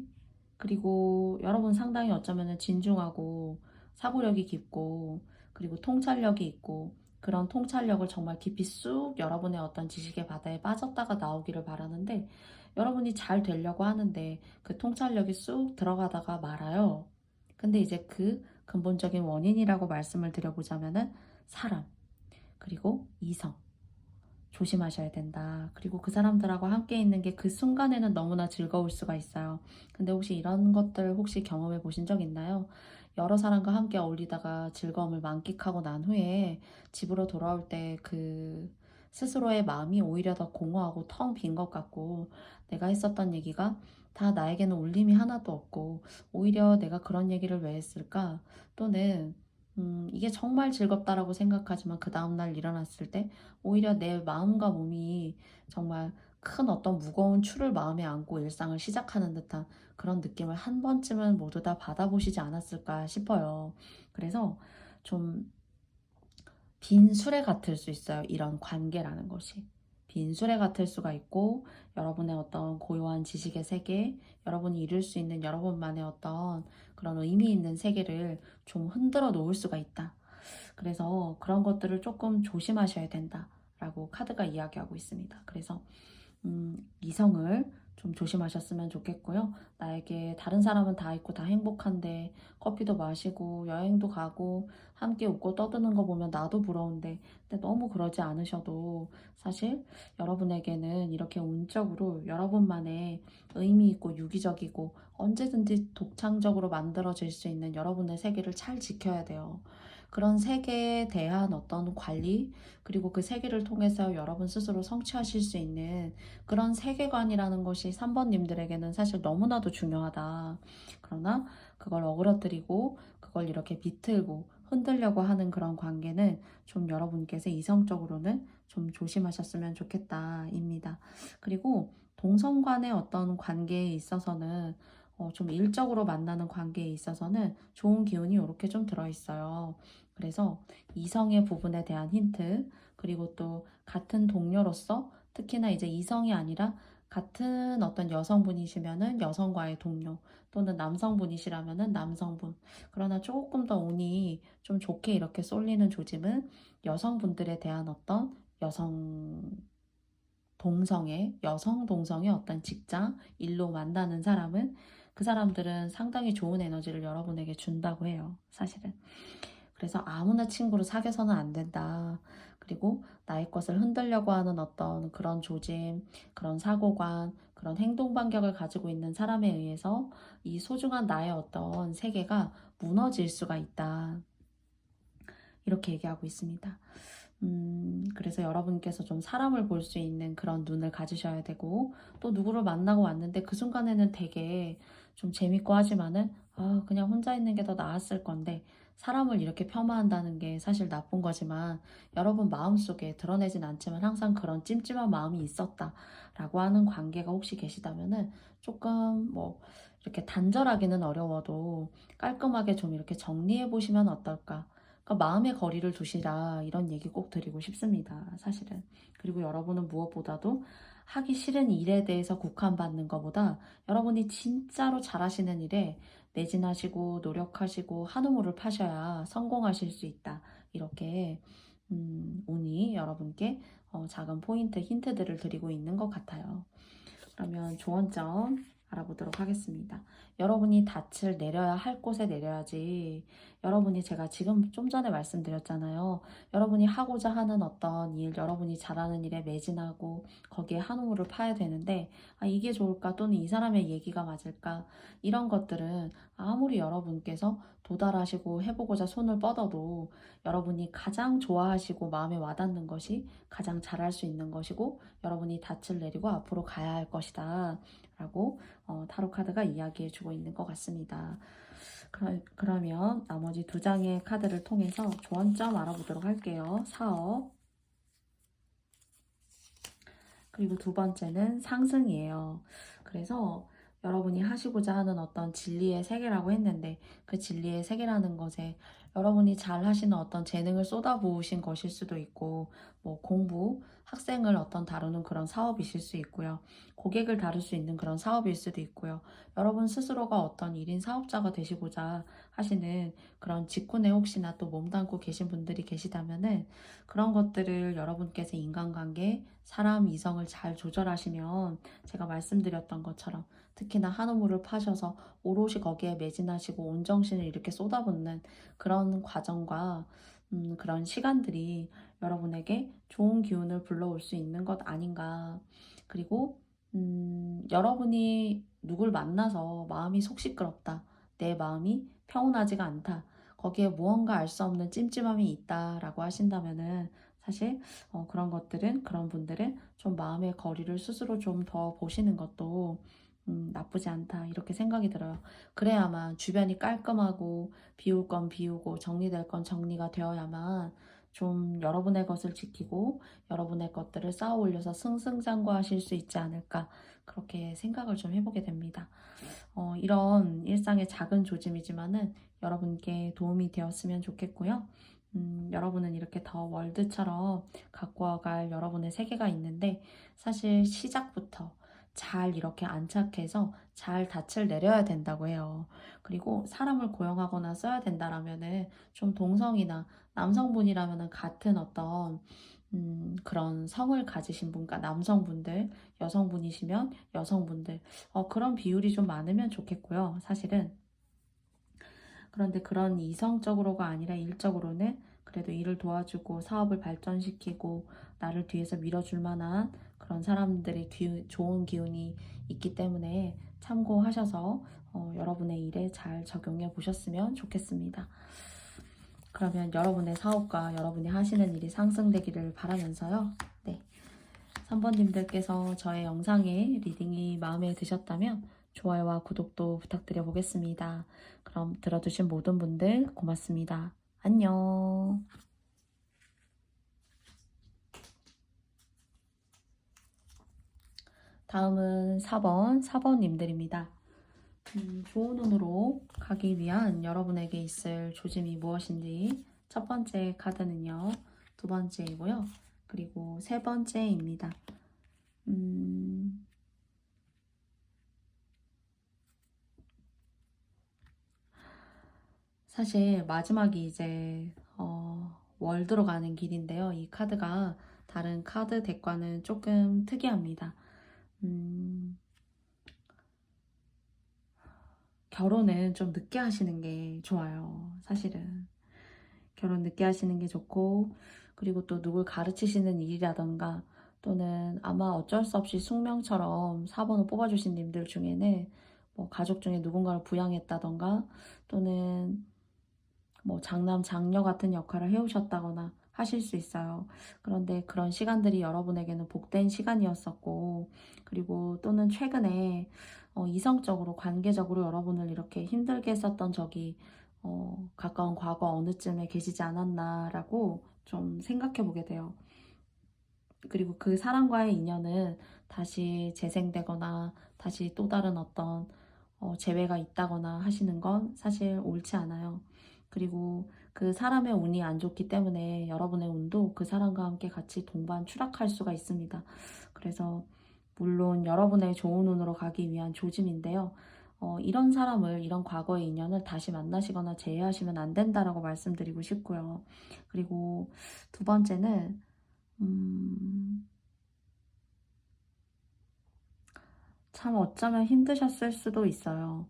그리고 여러분 상당히 어쩌면 진중하고 사고력이 깊고 그리고 통찰력이 있고, 그런 통찰력을 정말 깊이 쑥 여러분의 어떤 지식의 바다에 빠졌다가 나오기를 바라는데, 여러분이 잘 되려고 하는데 그 통찰력이 쑥 들어가다가 말아요. 근데 이제 그 근본적인 원인이라고 말씀을 드려보자면은 사람, 그리고 이성, 조심하셔야 된다. 그리고 그 사람들하고 함께 있는 게 그 순간에는 너무나 즐거울 수가 있어요. 근데 혹시 이런 것들 혹시 경험해 보신 적 있나요? 여러 사람과 함께 어울리다가 즐거움을 만끽하고 난 후에 집으로 돌아올 때 그 스스로의 마음이 오히려 더 공허하고 텅 빈 것 같고, 내가 했었던 얘기가 다 나에게는 울림이 하나도 없고, 오히려 내가 그런 얘기를 왜 했을까? 또는 이게 정말 즐겁다라고 생각하지만 그 다음날 일어났을 때 오히려 내 마음과 몸이 정말 큰 어떤 무거운 추를 마음에 안고 일상을 시작하는 듯한 그런 느낌을 한 번쯤은 모두 다 받아보시지 않았을까 싶어요. 그래서 좀 빈 수레 같을 수 있어요. 이런 관계라는 것이. 빈 수레 같을 수가 있고, 여러분의 어떤 고요한 지식의 세계, 여러분이 이룰 수 있는 여러분만의 어떤 그런 의미 있는 세계를 좀 흔들어 놓을 수가 있다. 그래서 그런 것들을 조금 조심하셔야 된다라고 카드가 이야기하고 있습니다. 그래서 이성을 좀 조심하셨으면 좋겠고요. 나에게 다른 사람은 다 있고 다 행복한데 커피도 마시고 여행도 가고 함께 웃고 떠드는 거 보면 나도 부러운데, 근데 너무 그러지 않으셔도 사실 여러분에게는 이렇게 운적으로 여러분만의 의미 있고 유기적이고 언제든지 독창적으로 만들어질 수 있는 여러분의 세계를 잘 지켜야 돼요. 그런 세계에 대한 어떤 관리, 그리고 그 세계를 통해서 여러분 스스로 성취하실 수 있는 그런 세계관이라는 것이 3번님들에게는 사실 너무나도 중요하다. 그러나 그걸 어그러뜨리고 그걸 이렇게 비틀고 흔들려고 하는 그런 관계는 좀 여러분께서 이성적으로는 좀 조심하셨으면 좋겠다입니다. 그리고 동성 간의 어떤 관계에 있어서는 좀 일적으로 만나는 관계에 있어서는 좋은 기운이 이렇게 좀 들어있어요. 그래서 이성의 부분에 대한 힌트, 그리고 또 같은 동료로서 특히나 이제 이성이 아니라 같은 어떤 여성분이시면은 여성과의 동료, 또는 남성분이시라면은 남성분. 그러나 조금 더 운이 좀 좋게 이렇게 쏠리는 조짐은 여성분들에 대한 어떤 여성 동성의 어떤 직장, 일로 만나는 사람은, 그 사람들은 상당히 좋은 에너지를 여러분에게 준다고 해요, 사실은. 그래서 아무나 친구로 사귀어서는 안 된다. 그리고 나의 것을 흔들려고 하는 어떤 그런 조짐, 그런 사고관, 그런 행동 반경을 가지고 있는 사람에 의해서 이 소중한 나의 어떤 세계가 무너질 수가 있다. 이렇게 얘기하고 있습니다. 그래서 여러분께서 좀 사람을 볼 수 있는 그런 눈을 가지셔야 되고, 또 누구를 만나고 왔는데 그 순간에는 되게 좀 재밌고 하지만은 그냥 혼자 있는 게 더 나았을 건데, 사람을 이렇게 폄하한다는 게 사실 나쁜 거지만 여러분 마음속에 드러내진 않지만 항상 그런 찜찜한 마음이 있었다라고 하는 관계가 혹시 계시다면은 조금 뭐 이렇게 단절하기는 어려워도 깔끔하게 좀 이렇게 정리해 보시면 어떨까. 그러니까 마음의 거리를 두시라, 이런 얘기 꼭 드리고 싶습니다, 사실은. 그리고 여러분은 무엇보다도 하기 싫은 일에 대해서 국한받는 것보다 여러분이 진짜로 잘하시는 일에 매진하시고 노력하시고 한 우물을 파셔야 성공하실 수 있다. 이렇게 운이 여러분께 작은 포인트, 힌트들을 드리고 있는 것 같아요. 그러면 조언점 알아보도록 하겠습니다. 여러분이 닻을 내려야 할 곳에 내려야지. 여러분이 제가 지금 좀 전에 말씀드렸잖아요. 여러분이 하고자 하는 어떤 일, 여러분이 잘하는 일에 매진하고 거기에 한 우물을 파야 되는데 아, 이게 좋을까 또는 이 사람의 얘기가 맞을까 이런 것들은 아무리 여러분께서 도달하시고 해보고자 손을 뻗어도 여러분이 가장 좋아하시고 마음에 와닿는 것이 가장 잘할 수 있는 것이고 여러분이 닻을 내리고 앞으로 가야 할 것이다 라고 타로 카드가 이야기해 주고 있는 것 같습니다. 그러면 나머지 두 장의 카드를 통해서 조언점 알아보도록 할게요. 사업. 그리고 두 번째는 상승이에요. 그래서 여러분이 하시고자 하는 어떤 진리의 세계라고 했는데 그 진리의 세계라는 것에 여러분이 잘 하시는 어떤 재능을 쏟아부으신 것일 수도 있고 뭐 공부, 학생을 어떤 다루는 그런 사업이실 수 있고요. 고객을 다룰 수 있는 그런 사업일 수도 있고요. 여러분 스스로가 어떤 1인 사업자가 되시고자 하시는 그런 직군에 혹시나 또 몸담고 계신 분들이 계시다면은 그런 것들을 여러분께서 인간관계, 사람 이성을 잘 조절하시면 제가 말씀드렸던 것처럼 특히나 한 우물을 파셔서 오롯이 거기에 매진하시고 온 정신을 이렇게 쏟아붓는 그런 과정과 그런 시간들이 여러분에게 좋은 기운을 불러올 수 있는 것 아닌가. 그리고 여러분이 누굴 만나서 마음이 속 시끄럽다. 내 마음이 평온하지가 않다. 거기에 무언가 알 수 없는 찜찜함이 있다라고 하신다면은 사실 그런 것들은 그런 분들은 좀 마음의 거리를 스스로 좀 더 보시는 것도 나쁘지 않다 이렇게 생각이 들어요. 그래야만 주변이 깔끔하고 비울 건 비우고 정리될 건 정리가 되어야만 좀 여러분의 것을 지키고 여러분의 것들을 쌓아 올려서 승승장구하실 수 있지 않을까 그렇게 생각을 좀 해보게 됩니다. 이런 일상의 작은 조짐이지만은 여러분께 도움이 되었으면 좋겠고요. 여러분은 이렇게 더 월드처럼 갖고 와갈 여러분의 세계가 있는데 사실 시작부터 잘 이렇게 안착해서 잘 닻을 내려야 된다고 해요. 그리고 사람을 고용하거나 써야 된다라면은 좀 동성이나 남성분이라면은 같은 어떤 그런 성을 가지신 분, 그러니까 남성분들, 여성분이시면 여성분들, 그런 비율이 좀 많으면 좋겠고요. 사실은. 그런데 그런 이성적으로가 아니라 일적으로는 그래도 일을 도와주고 사업을 발전시키고 나를 뒤에서 밀어줄 만한 그런 사람들의 좋은 기운이 있기 때문에 참고하셔서 여러분의 일에 잘 적용해 보셨으면 좋겠습니다. 그러면 여러분의 사업과 여러분이 하시는 일이 상승되기를 바라면서요. 네. 3번님들께서 저의 영상의 리딩이 마음에 드셨다면 좋아요와 구독도 부탁드려 보겠습니다. 그럼 들어주신 모든 분들 고맙습니다. 안녕. 다음은 4번님들입니다. 좋은 운으로 가기 위한 여러분에게 있을 조짐이 무엇인지 첫 번째 카드는요. 두 번째이고요. 그리고 세 번째입니다. 사실 마지막이 이제 월드로 가는 길인데요. 이 카드가 다른 카드 덱과는 조금 특이합니다. 결혼은 좀 늦게 하시는 게 좋아요. 사실은. 결혼 늦게 하시는 게 좋고 그리고 또 누굴 가르치시는 일이라던가 또는 아마 어쩔 수 없이 숙명처럼 4번을 뽑아주신 님들 중에는 뭐 가족 중에 누군가를 부양했다던가 또는 뭐 장남, 장녀 같은 역할을 해오셨다거나 하실 수 있어요. 그런데 그런 시간들이 여러분에게는 복된 시간이었었고 그리고 또는 최근에 이성적으로 관계적으로 여러분을 이렇게 힘들게 했었던 적이 가까운 과거 어느쯤에 계시지 않았나라고 좀 생각해 보게 돼요. 그리고 그 사람과의 인연은 다시 재생되거나 다시 또 다른 어떤 재회가 있다거나 하시는 건 사실 옳지 않아요. 그리고 그 사람의 운이 안 좋기 때문에 여러분의 운도 그 사람과 함께 같이 동반 추락할 수가 있습니다. 그래서 물론 여러분의 좋은 운으로 가기 위한 조짐인데요. 이런 사람을, 이런 과거의 인연을 다시 만나시거나 재회하시면 안 된다라고 말씀드리고 싶고요. 그리고 두 번째는 참 어쩌면 힘드셨을 수도 있어요.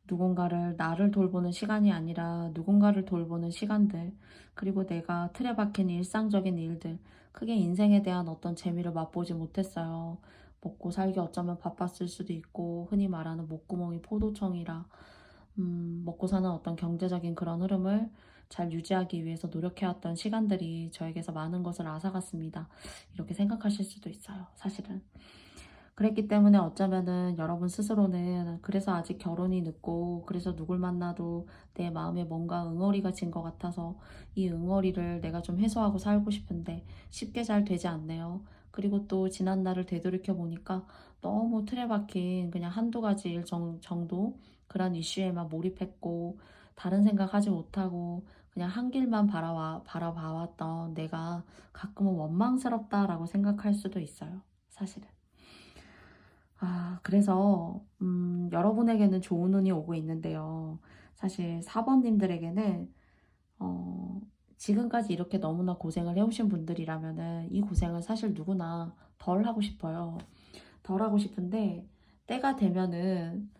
누군가를 나를 돌보는 시간이 아니라 누군가를 돌보는 시간들, 그리고 내가 틀에 박힌 일상적인 일들, 크게 인생에 대한 어떤 재미를 맛보지 못했어요. 먹고 살기 어쩌면 바빴을 수도 있고, 흔히 말하는 목구멍이 포도청이라, 먹고 사는 어떤 경제적인 그런 흐름을 잘 유지하기 위해서 노력해왔던 시간들이 저에게서 많은 것을 앗아갔습니다. 이렇게 생각하실 수도 있어요, 사실은. 그랬기 때문에 어쩌면은 여러분 스스로는 그래서 아직 결혼이 늦고, 그래서 누굴 만나도 내 마음에 뭔가 응어리가 진 것 같아서 이 응어리를 내가 좀 해소하고 살고 싶은데 쉽게 잘 되지 않네요. 그리고 또 지난 날을 되돌이켜 보니까 너무 틀에 박힌 그냥 한두 가지 일 정도 그런 이슈에만 몰입했고, 다른 생각하지 못하고 그냥 한 길만 바라봐왔던 내가 가끔은 원망스럽다라고 생각할 수도 있어요, 사실은. 그래서 여러분에게는 좋은 운이 오고 있는데요. 사실 4번님들에게는 어 지금까지 이렇게 너무나 고생을 해오신 분들이라면은 이 고생을 사실 누구나 덜 하고 싶어요. 덜 하고 싶은데 때가 되면은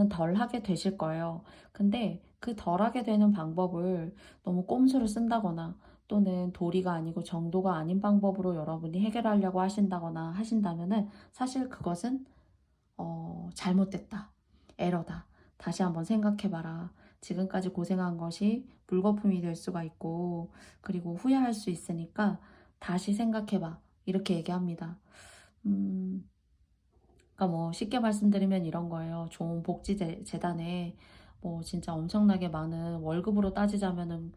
덜 하게 되실 거예요. 근데 그 덜 하게 되는 방법을 너무 꼼수를 쓴다거나, 또는 도리가 아니고 정도가 아닌 방법으로 여러분이 해결하려고 하신다거나 하신다면은 사실 그것은 잘못됐다, 에러다, 다시 한번 생각해봐라, 지금까지 고생한 것이 물거품이 될 수가 있고, 그리고 후회할 수 있으니까 다시 생각해봐, 이렇게 얘기합니다. 음, 그러니까 뭐 쉽게 말씀드리면 이런 거예요. 좋은 복지재단에 뭐 진짜 엄청나게 많은, 월급으로 따지자면은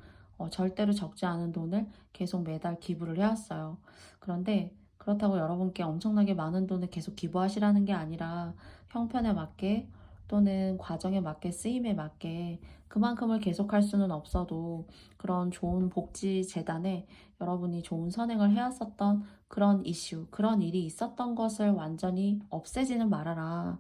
절대로 적지 않은 돈을 계속 매달 기부를 해왔어요. 그런데 그렇다고 여러분께 엄청나게 많은 돈을 계속 기부하시라는 게 아니라 형편에 맞게, 또는 과정에 맞게, 쓰임에 맞게 그만큼을 계속할 수는 없어도 그런 좋은 복지재단에 여러분이 좋은 선행을 해왔었던 그런 이슈, 그런 일이 있었던 것을 완전히 없애지는 말아라.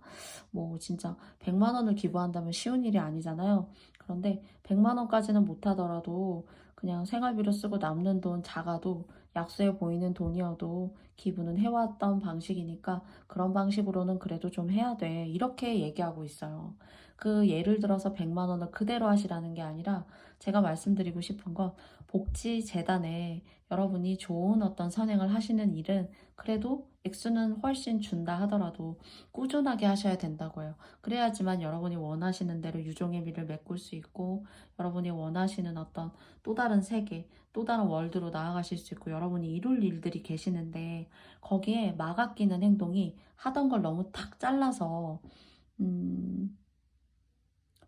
뭐 진짜 100만 원을 기부한다면 쉬운 일이 아니잖아요. 그런데 100만 원까지는 못하더라도 그냥 생활비로 쓰고 남는 돈 작아도, 약수해 보이는 돈이어도 기부는 해왔던 방식이니까 그런 방식으로는 그래도 좀 해야 돼, 이렇게 얘기하고 있어요. 그 예를 들어서 100만 원을 그대로 하시라는 게 아니라, 제가 말씀드리고 싶은 건 복지재단에 여러분이 좋은 어떤 선행을 하시는 일은 그래도 액수는 훨씬 준다 하더라도 꾸준하게 하셔야 된다고 해요. 그래야지만 여러분이 원하시는 대로 유종의 미를 메꿀 수 있고, 여러분이 원하시는 어떤 또 다른 세계, 또 다른 월드로 나아가실 수 있고, 여러분이 이룰 일들이 계시는데 거기에 막아끼는 행동이, 하던 걸 너무 탁 잘라서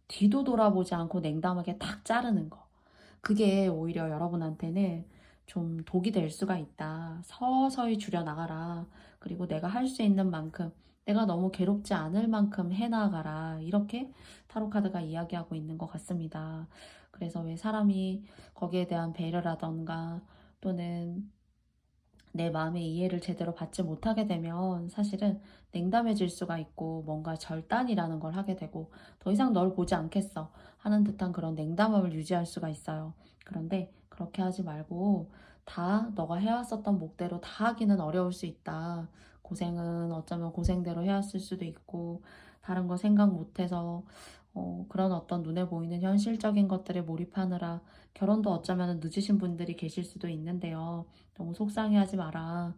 뒤도 돌아보지 않고 냉담하게 탁 자르는 거, 그게 오히려 여러분한테는 좀 독이 될 수가 있다. 서서히 줄여나가라. 그리고 내가 할 수 있는 만큼, 내가 너무 괴롭지 않을 만큼 해나가라. 이렇게 타로카드가 이야기하고 있는 것 같습니다. 그래서 왜 사람이 거기에 대한 배려라던가, 또는 내 마음의 이해를 제대로 받지 못하게 되면 사실은 냉담해질 수가 있고, 뭔가 절단이라는 걸 하게 되고, 더 이상 널 보지 않겠어 하는 듯한 그런 냉담함을 유지할 수가 있어요. 그런데 그렇게 하지 말고, 다 너가 해왔었던 목대로 다 하기는 어려울 수 있다. 고생은 어쩌면 고생대로 해왔을 수도 있고, 다른 거 생각 못해서 그런 어떤 눈에 보이는 현실적인 것들에 몰입하느라 결혼도 어쩌면 늦으신 분들이 계실 수도 있는데요. 너무 속상해하지 마라.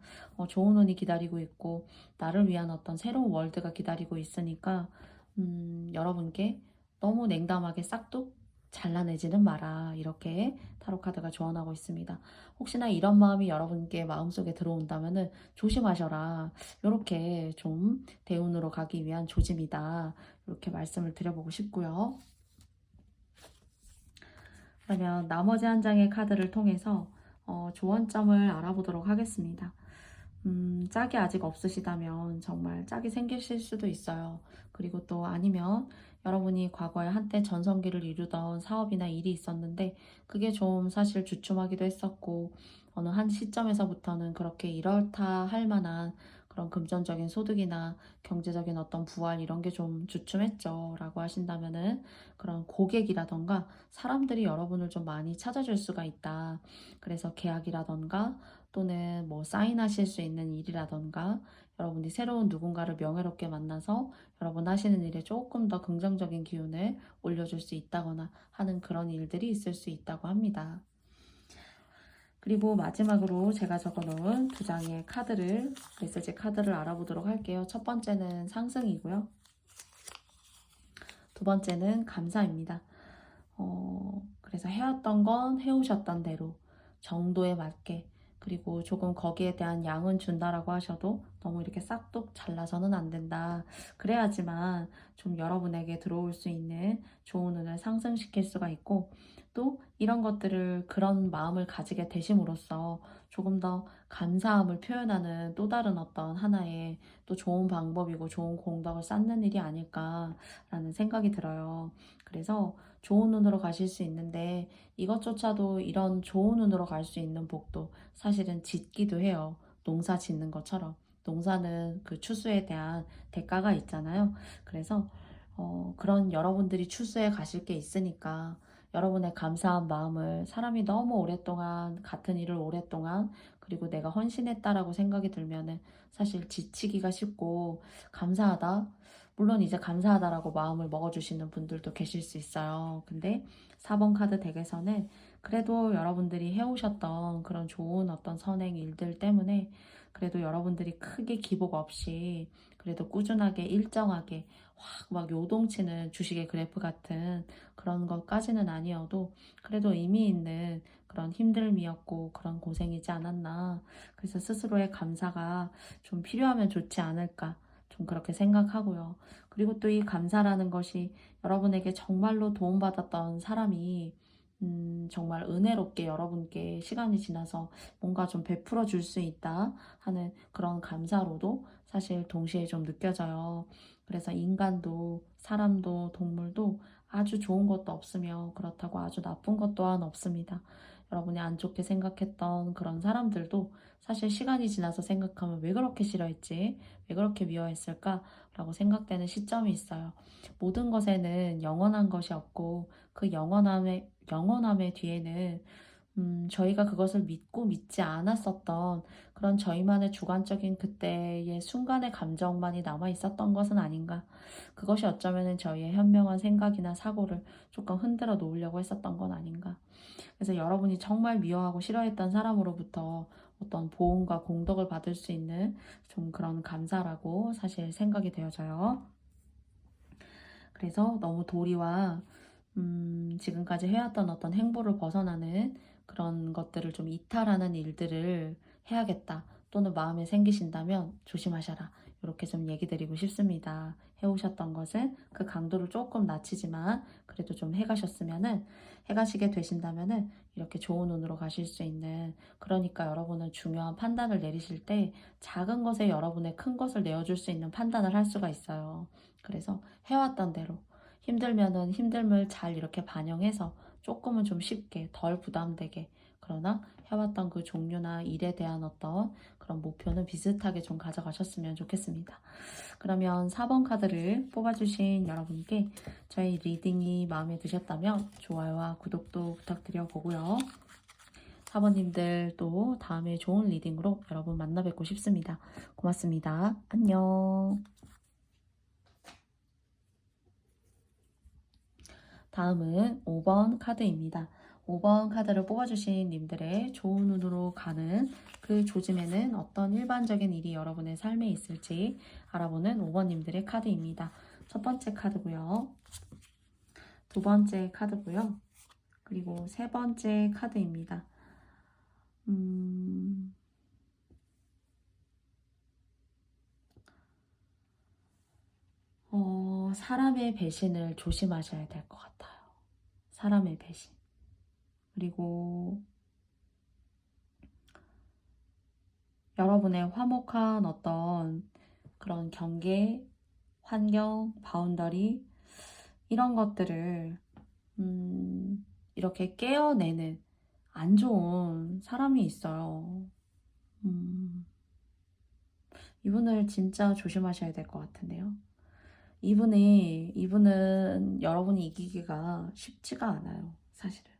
좋은 운이 기다리고 있고, 나를 위한 어떤 새로운 월드가 기다리고 있으니까 여러분께 너무 냉담하게 싹둑 잘라내지는 마라. 이렇게 타로카드가 조언하고 있습니다. 혹시나 이런 마음이 여러분께 마음속에 들어온다면 조심하셔라. 이렇게 좀 대운으로 가기 위한 조짐이다, 이렇게 말씀을 드려보고 싶고요. 그러면 나머지 한 장의 카드를 통해서 조언점을 알아보도록 하겠습니다. 짝이 아직 없으시다면 정말 짝이 생기실 수도 있어요. 그리고 또 아니면 여러분이 과거에 한때 전성기를 이루던 사업이나 일이 있었는데 그게 좀 사실 주춤하기도 했었고, 어느 한 시점에서부터는 그렇게 이렇다 할 만한 그런 금전적인 소득이나 경제적인 어떤 부활, 이런 게 좀 주춤했죠 라고 하신다면은, 그런 고객이라던가 사람들이 여러분을 좀 많이 찾아줄 수가 있다. 그래서 계약이라던가, 또는 뭐 사인하실 수 있는 일이라던가 여러분이 새로운 누군가를 명예롭게 만나서 여러분 하시는 일에 조금 더 긍정적인 기운을 올려줄 수 있다거나 하는 그런 일들이 있을 수 있다고 합니다. 그리고 마지막으로 제가 적어놓은 두 장의 카드를, 메시지 카드를 알아보도록 할게요. 첫 번째는 상승이고요. 두 번째는 감사입니다. 그래서 해왔던 건 해오셨던 대로 정도에 맞게, 그리고 조금 거기에 대한 양은 준다라고 하셔도 너무 이렇게 싹둑 잘라서는 안 된다. 그래야지만 좀 여러분에게 들어올 수 있는 좋은 운을 상승시킬 수가 있고, 또 이런 것들을, 그런 마음을 가지게 되심으로써 조금 더 감사함을 표현하는 또 다른 어떤 하나의 또 좋은 방법이고 좋은 공덕을 쌓는 일이 아닐까라는 생각이 들어요. 그래서 좋은 운으로 가실 수 있는데, 이것조차도, 이런 좋은 운으로 갈 수 있는 복도 사실은 짓기도 해요. 농사 짓는 것처럼. 농사는 그 추수에 대한 대가가 있잖아요. 그래서 그런 여러분들이 추수에 가실 게 있으니까 여러분의 감사한 마음을, 사람이 너무 오랫동안 같은 일을 오랫동안, 그리고 내가 헌신했다라고 생각이 들면은 사실 지치기가 쉽고, 감사하다, 물론 이제 감사하다라고 마음을 먹어주시는 분들도 계실 수 있어요. 근데 4번 카드 덱에서는 그래도 여러분들이 해오셨던 그런 좋은 어떤 선행 일들 때문에 그래도 여러분들이 크게 기복 없이 그래도 꾸준하게 일정하게 확 막 요동치는 주식의 그래프 같은 그런 것까지는 아니어도 그래도 의미 있는 그런 힘듦이었고 그런 고생이지 않았나. 그래서 스스로의 감사가 좀 필요하면 좋지 않을까, 좀 그렇게 생각하고요. 그리고 또 이 감사라는 것이 여러분에게 정말로 도움받았던 사람이 정말 은혜롭게 여러분께 시간이 지나서 뭔가 좀 베풀어 줄 수 있다 하는 그런 감사로도 사실 동시에 좀 느껴져요. 그래서 인간도, 사람도, 동물도 아주 좋은 것도 없으며 그렇다고 아주 나쁜 것 또한 없습니다. 여러분이 안 좋게 생각했던 그런 사람들도 사실 시간이 지나서 생각하면 왜 그렇게 싫어했지? 왜 그렇게 미워했을까? 라고 생각되는 시점이 있어요. 모든 것에는 영원한 것이 없고, 그 영원함의 뒤에는 저희가 그것을 믿고 믿지 않았었던 그런 저희만의 주관적인 그때의 순간의 감정만이 남아 있었던 것은 아닌가. 그것이 어쩌면은 저희의 현명한 생각이나 사고를 조금 흔들어 놓으려고 했었던 건 아닌가. 그래서 여러분이 정말 미워하고 싫어했던 사람으로부터 어떤 보응과 공덕을 받을 수 있는 좀 그런 감사라고 사실 생각이 되어져요. 그래서 너무 도리와 지금까지 해왔던 어떤 행보를 벗어나는 그런 것들을 좀 이탈하는 일들을 해야겠다, 또는 마음에 생기신다면 조심하셔라, 이렇게 좀 얘기 드리고 싶습니다. 해오셨던 것은 그 강도를 조금 낮추지만 그래도 좀 해가시게 되신다면은 이렇게 좋은 운으로 가실 수 있는, 그러니까 여러분은 중요한 판단을 내리실 때 작은 것에 여러분의 큰 것을 내어줄 수 있는 판단을 할 수가 있어요. 그래서 해왔던 대로 힘들면은 힘듦을 잘 이렇게 반영해서 조금은 좀 쉽게 덜 부담되게, 그러나 해왔던 그 종류나 일에 대한 어떤 그런 목표는 비슷하게 좀 가져가셨으면 좋겠습니다. 그러면 4번 카드를 뽑아주신 여러분께 저희 리딩이 마음에 드셨다면 좋아요와 구독도 부탁드려 보고요. 4번님들 또 다음에 좋은 리딩으로 여러분 만나 뵙고 싶습니다. 고맙습니다. 안녕. 다음은 5번 카드입니다. 5번 카드를 뽑아주신 님들의 좋은 운으로 가는 그 조짐에는 어떤 일반적인 일이 여러분의 삶에 있을지 알아보는 5번님들의 카드입니다. 첫 번째 카드고요. 두 번째 카드고요. 그리고 세 번째 카드입니다. 사람의 배신을 조심하셔야 될 것 같아요. 사람의 배신. 그리고 여러분의 화목한 어떤 그런 경계, 환경, 바운더리, 이런 것들을 이렇게 깨어내는 안 좋은 사람이 있어요. 이분을 진짜 조심하셔야 될 것 같은데요. 이분은 여러분이 이기기가 쉽지가 않아요, 사실은.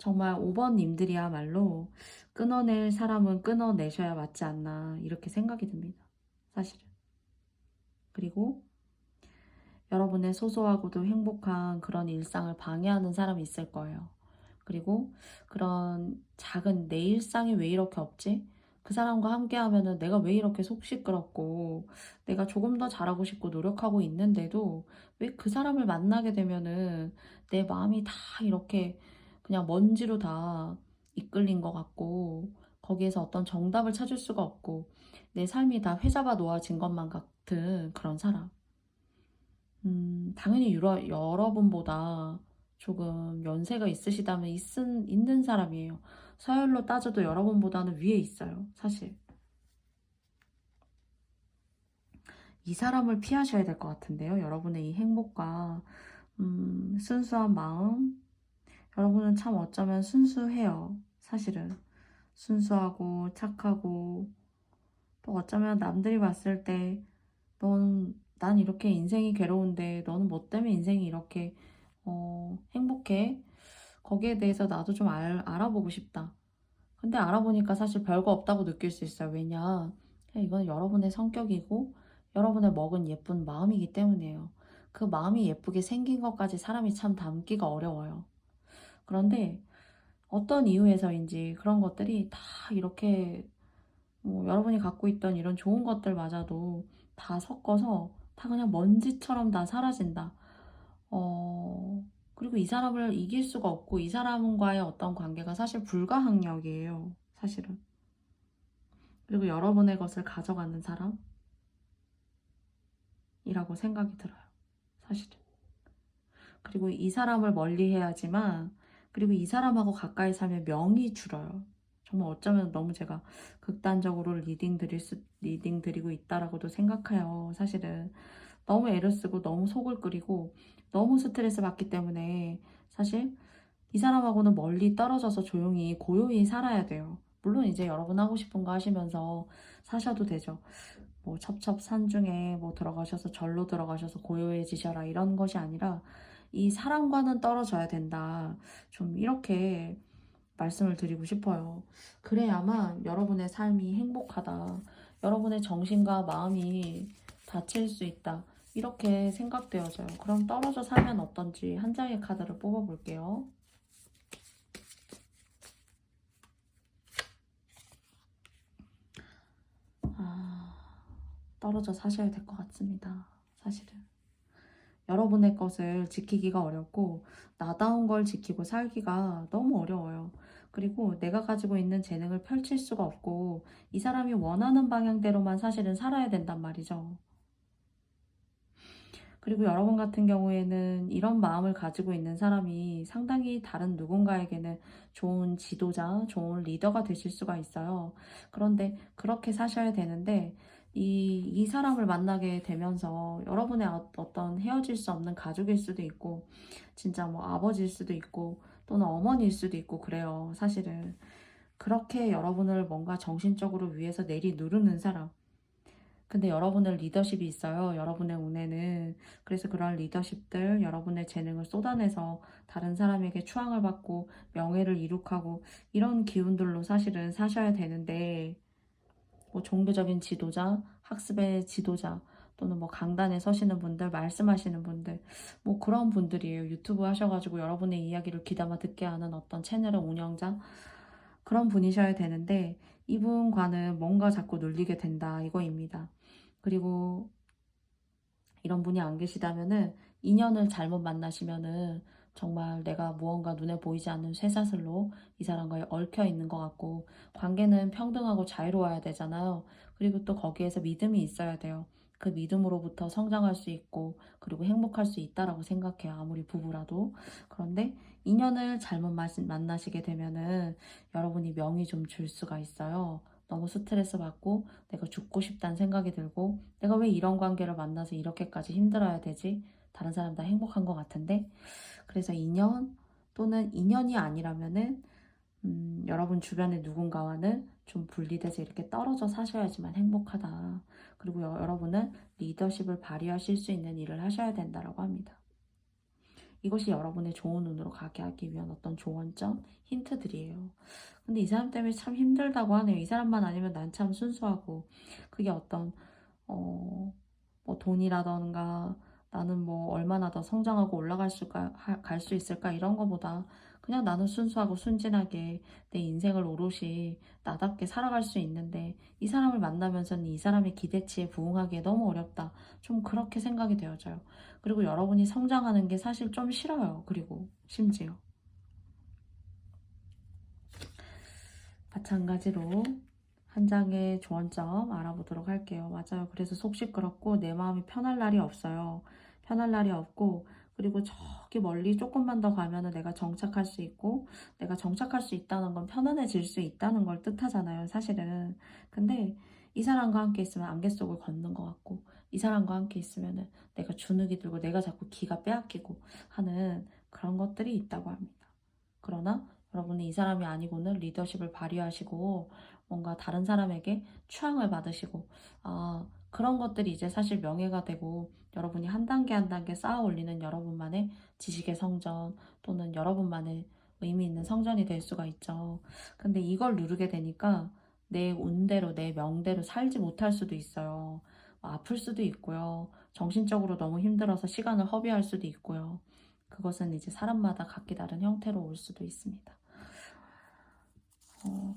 정말 5번님들이야말로 끊어낼 사람은 끊어내셔야 맞지 않나 이렇게 생각이 듭니다. 사실은. 그리고 여러분의 소소하고도 행복한 그런 일상을 방해하는 사람이 있을 거예요. 그리고 그런 작은 내 일상이 왜 이렇게 없지? 그 사람과 함께 하면은 내가 왜 이렇게 속 시끄럽고 내가 조금 더 잘하고 싶고 노력하고 있는데도 왜 그 사람을 만나게 되면은 내 마음이 다 이렇게 그냥 먼지로 다 이끌린 것 같고 거기에서 어떤 정답을 찾을 수가 없고 내 삶이 다 회잡아 놓아진 것만 같은 그런 사람. 당연히 여러분보다 조금 연세가 있으시다면 있는 사람이에요. 서열로 따져도 여러분보다는 위에 있어요, 사실. 이 사람을 피하셔야 될 것 같은데요. 여러분의 이 행복과 순수한 마음. 여러분은 참 어쩌면 순수해요, 사실은. 순수하고 착하고 또 어쩌면 남들이 봤을 때 난 이렇게 인생이 괴로운데 너는 뭐 때문에 인생이 이렇게 행복해? 거기에 대해서 나도 좀 알아보고 싶다. 근데 알아보니까 사실 별거 없다고 느낄 수 있어요. 왜냐? 그냥 이건 여러분의 성격이고 여러분의 먹은 예쁜 마음이기 때문이에요. 그 마음이 예쁘게 생긴 것까지 사람이 참 담기가 어려워요. 그런데 어떤 이유에서인지 그런 것들이 다 이렇게 여러분이 갖고 있던 이런 좋은 것들마저도 다 섞어서 다 그냥 먼지처럼 다 사라진다. 그리고 이 사람을 이길 수가 없고 이 사람과의 어떤 관계가 사실 불가항력이에요. 사실은. 그리고 여러분의 것을 가져가는 사람이라고 생각이 들어요. 사실은. 그리고 이 사람을 멀리 해야지만 그리고 이 사람하고 가까이 살면 명이 줄어요. 정말 어쩌면 너무 제가 극단적으로 리딩 드리고 있다라고도 생각해요. 사실은. 너무 애를 쓰고 너무 속을 끓이고 너무 스트레스 받기 때문에 사실 이 사람하고는 멀리 떨어져서 조용히 고요히 살아야 돼요. 물론 이제 여러분 하고 싶은 거 하시면서 사셔도 되죠. 뭐 첩첩산중에 뭐 들어가셔서 절로 들어가셔서 고요해지셔라 이런 것이 아니라 이 사람과는 떨어져야 된다. 좀 이렇게 말씀을 드리고 싶어요. 그래야만 여러분의 삶이 행복하다. 여러분의 정신과 마음이 다칠 수 있다. 이렇게 생각되어져요. 그럼 떨어져 살면 어떤지 한 장의 카드를 뽑아볼게요. 떨어져 사셔야 될 것 같습니다. 사실은. 여러분의 것을 지키기가 어렵고 나다운 걸 지키고 살기가 너무 어려워요. 그리고 내가 가지고 있는 재능을 펼칠 수가 없고 이 사람이 원하는 방향대로만 사실은 살아야 된단 말이죠. 그리고 여러분 같은 경우에는 이런 마음을 가지고 있는 사람이 상당히 다른 누군가에게는 좋은 지도자, 좋은 리더가 되실 수가 있어요. 그런데 그렇게 사셔야 되는데 이 사람을 만나게 되면서 여러분의 어떤 헤어질 수 없는 가족일 수도 있고 진짜 뭐 아버지일 수도 있고 또는 어머니일 수도 있고 그래요. 사실은. 그렇게 여러분을 뭔가 정신적으로 위해서 내리누르는 사람. 근데 여러분의 리더십이 있어요. 여러분의 운에는. 그래서 그런 리더십들, 여러분의 재능을 쏟아내서 다른 사람에게 추앙을 받고 명예를 이룩하고 이런 기운들로 사실은 사셔야 되는데 뭐 종교적인 지도자, 학습의 지도자 또는 뭐 강단에 서시는 분들, 말씀하시는 분들 뭐 그런 분들이에요. 유튜브 하셔가지고 여러분의 이야기를 귀담아 듣게 하는 어떤 채널의 운영자 그런 분이셔야 되는데 이분과는 뭔가 자꾸 눌리게 된다 이거입니다. 그리고 이런 분이 안 계시다면은 인연을 잘못 만나시면은 정말 내가 무언가 눈에 보이지 않는 쇠사슬로 이 사람과 얽혀 있는 것 같고 관계는 평등하고 자유로워야 되잖아요. 그리고 또 거기에서 믿음이 있어야 돼요. 그 믿음으로부터 성장할 수 있고 그리고 행복할 수 있다라고 생각해요. 아무리 부부라도. 그런데 인연을 잘못 만나시게 되면은 여러분이 명이 좀 줄 수가 있어요. 너무 스트레스 받고 내가 죽고 싶다는 생각이 들고 내가 왜 이런 관계를 만나서 이렇게까지 힘들어야 되지? 다른 사람 다 행복한 것 같은데? 그래서 인연 또는 인연이 아니라면은 여러분 주변의 누군가와는 좀 분리돼서 이렇게 떨어져 사셔야지만 행복하다. 그리고 여러분은 리더십을 발휘하실 수 있는 일을 하셔야 된다라고 합니다. 이것이 여러분의 좋은 운으로 가게 하기 위한 어떤 조언점, 힌트들이에요. 근데 이 사람 때문에 참 힘들다고 하네요. 이 사람만 아니면 난 참 순수하고, 그게 어떤 어, 뭐 돈이라던가 나는 뭐 얼마나 더 성장하고 갈 수 있을까 이런 거보다 그냥 나는 순수하고 순진하게 내 인생을 오롯이 나답게 살아갈 수 있는데 이 사람을 만나면서는 이 사람의 기대치에 부응하기에 너무 어렵다. 좀 그렇게 생각이 되어져요. 그리고 여러분이 성장하는 게 사실 좀 싫어요. 그리고 심지어 마찬가지로 한 장의 조언점 알아보도록 할게요. 맞아요. 그래서 속 시끄럽고 내 마음이 편할 날이 없어요. 편할 날이 없고, 그리고 저기 멀리 조금만 더 가면은 내가 정착할 수 있고, 내가 정착할 수 있다는 건 편안해질 수 있다는 걸 뜻하잖아요, 사실은. 근데 이 사람과 함께 있으면 안개 속을 걷는 것 같고, 이 사람과 함께 있으면은 내가 주눅이 들고 내가 자꾸 기가 빼앗기고 하는 그런 것들이 있다고 합니다. 그러나 여러분이 이 사람이 아니고는 리더십을 발휘하시고 뭔가 다른 사람에게 추앙을 받으시고, 그런 것들이 이제 사실 명예가 되고 여러분이 한 단계 한 단계 쌓아 올리는 여러분만의 지식의 성전, 또는 여러분만의 의미 있는 성전이 될 수가 있죠. 근데 이걸 누르게 되니까 내 운대로 내 명대로 살지 못할 수도 있어요. 아플 수도 있고요. 정신적으로 너무 힘들어서 시간을 허비할 수도 있고요. 그것은 이제 사람마다 각기 다른 형태로 올 수도 있습니다.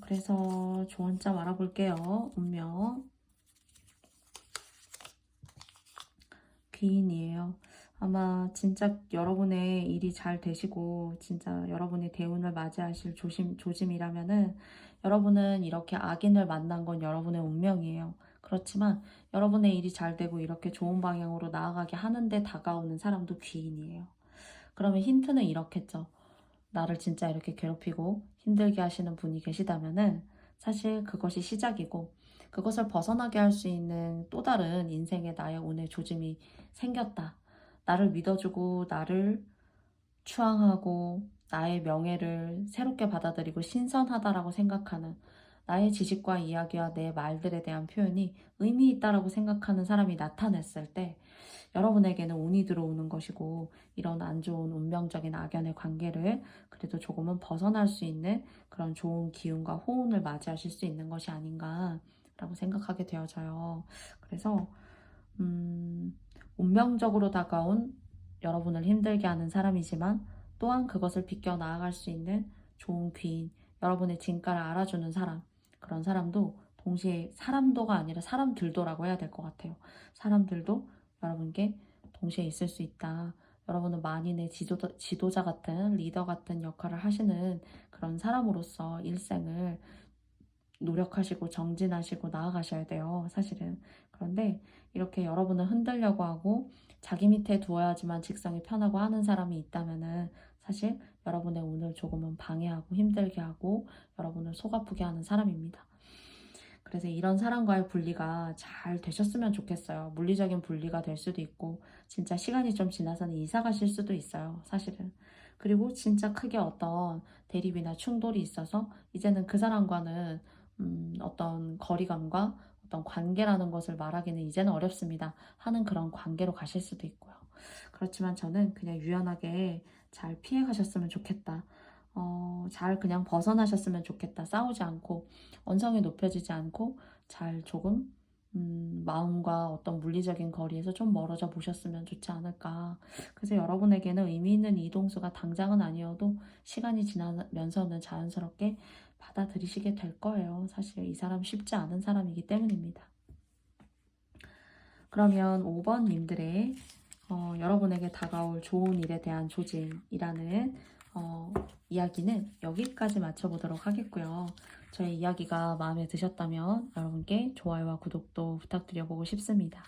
그래서 조언점 알아볼게요. 운명. 귀인이에요. 아마 진짜 여러분의 일이 잘 되시고 진짜 여러분이 대운을 맞이하실 조짐이라면은 여러분은 이렇게 악인을 만난 건 여러분의 운명이에요. 그렇지만 여러분의 일이 잘 되고 이렇게 좋은 방향으로 나아가게 하는데 다가오는 사람도 귀인이에요. 그러면 힌트는 이렇겠죠. 나를 진짜 이렇게 괴롭히고 힘들게 하시는 분이 계시다면은 사실 그것이 시작이고, 그것을 벗어나게 할 수 있는 또 다른 인생의 나의 운의 조짐이 생겼다. 나를 믿어주고 나를 추앙하고 나의 명예를 새롭게 받아들이고 신선하다라고 생각하는, 나의 지식과 이야기와 내 말들에 대한 표현이 의미 있다라고 생각하는 사람이 나타났을 때 여러분에게는 운이 들어오는 것이고, 이런 안 좋은 운명적인 악연의 관계를 그래도 조금은 벗어날 수 있는 그런 좋은 기운과 호운을 맞이하실 수 있는 것이 아닌가라고 생각하게 되어져요. 그래서 운명적으로 다가온 여러분을 힘들게 하는 사람이지만 또한 그것을 비껴 나아갈 수 있는 좋은 귀인, 여러분의 진가를 알아주는 사람, 그런 사람도 동시에 사람도가 아니라 사람들도라고 해야 될 것 같아요. 사람들도 여러분께 동시에 있을 수 있다. 여러분은 만인의 지도자 같은 리더 같은 역할을 하시는 그런 사람으로서 일생을 노력하시고 정진하시고 나아가셔야 돼요, 사실은. 그런데 이렇게 여러분을 흔들려고 하고 자기 밑에 두어야지만 직성이 편하고 하는 사람이 있다면은 사실 여러분의 운을 조금은 방해하고 힘들게 하고 여러분을 속 아프게 하는 사람입니다. 그래서 이런 사람과의 분리가 잘 되셨으면 좋겠어요. 물리적인 분리가 될 수도 있고 진짜 시간이 좀 지나서는 이사 가실 수도 있어요, 사실은. 그리고 진짜 크게 어떤 대립이나 충돌이 있어서 이제는 그 사람과는 어떤 거리감과 어떤 관계라는 것을 말하기는 이제는 어렵습니다 하는 그런 관계로 가실 수도 있고요. 그렇지만 저는 그냥 유연하게 잘 피해 가셨으면 좋겠다. 잘 그냥 벗어나셨으면 좋겠다. 싸우지 않고 언성이 높여지지 않고 잘 조금 마음과 어떤 물리적인 거리에서 좀 멀어져 보셨으면 좋지 않을까. 그래서 여러분에게는 의미 있는 이동수가 당장은 아니어도 시간이 지나면서는 자연스럽게 받아들이시게 될 거예요. 사실 이 사람 쉽지 않은 사람이기 때문입니다. 그러면 5번 님들의 여러분에게 다가올 좋은 일에 대한 조짐이라는 이야기는 여기까지 마쳐보도록 하겠고요. 저의 이야기가 마음에 드셨다면 여러분께 좋아요와 구독도 부탁드려보고 싶습니다.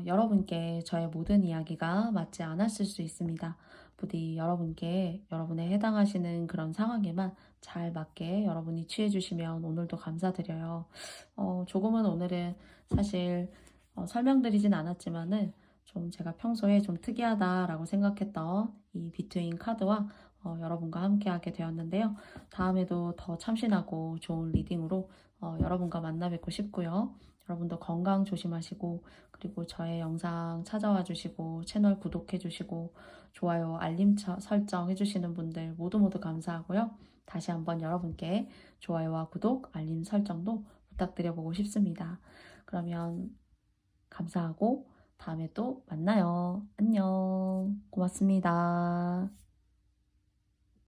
여러분께 저의 모든 이야기가 맞지 않았을 수 있습니다. 부디 여러분께 여러분에 해당하시는 그런 상황에만 잘 맞게 여러분이 취해주시면 오늘도 감사드려요. 조금은 오늘은 사실 설명드리진 않았지만은 좀 제가 평소에 좀 특이하다라고 생각했던 이 비트윈 카드와 여러분과 함께하게 되었는데요. 다음에도 더 참신하고 좋은 리딩으로 여러분과 만나 뵙고 싶고요. 여러분도 건강 조심하시고, 그리고 저의 영상 찾아와 주시고 채널 구독해 주시고 좋아요, 알림 설정 해주시는 분들 모두 모두 감사하고요. 다시 한번 여러분께 좋아요와 구독, 알림 설정도 부탁드려보고 싶습니다. 그러면 감사하고 다음에 또 만나요. 안녕. 고맙습니다.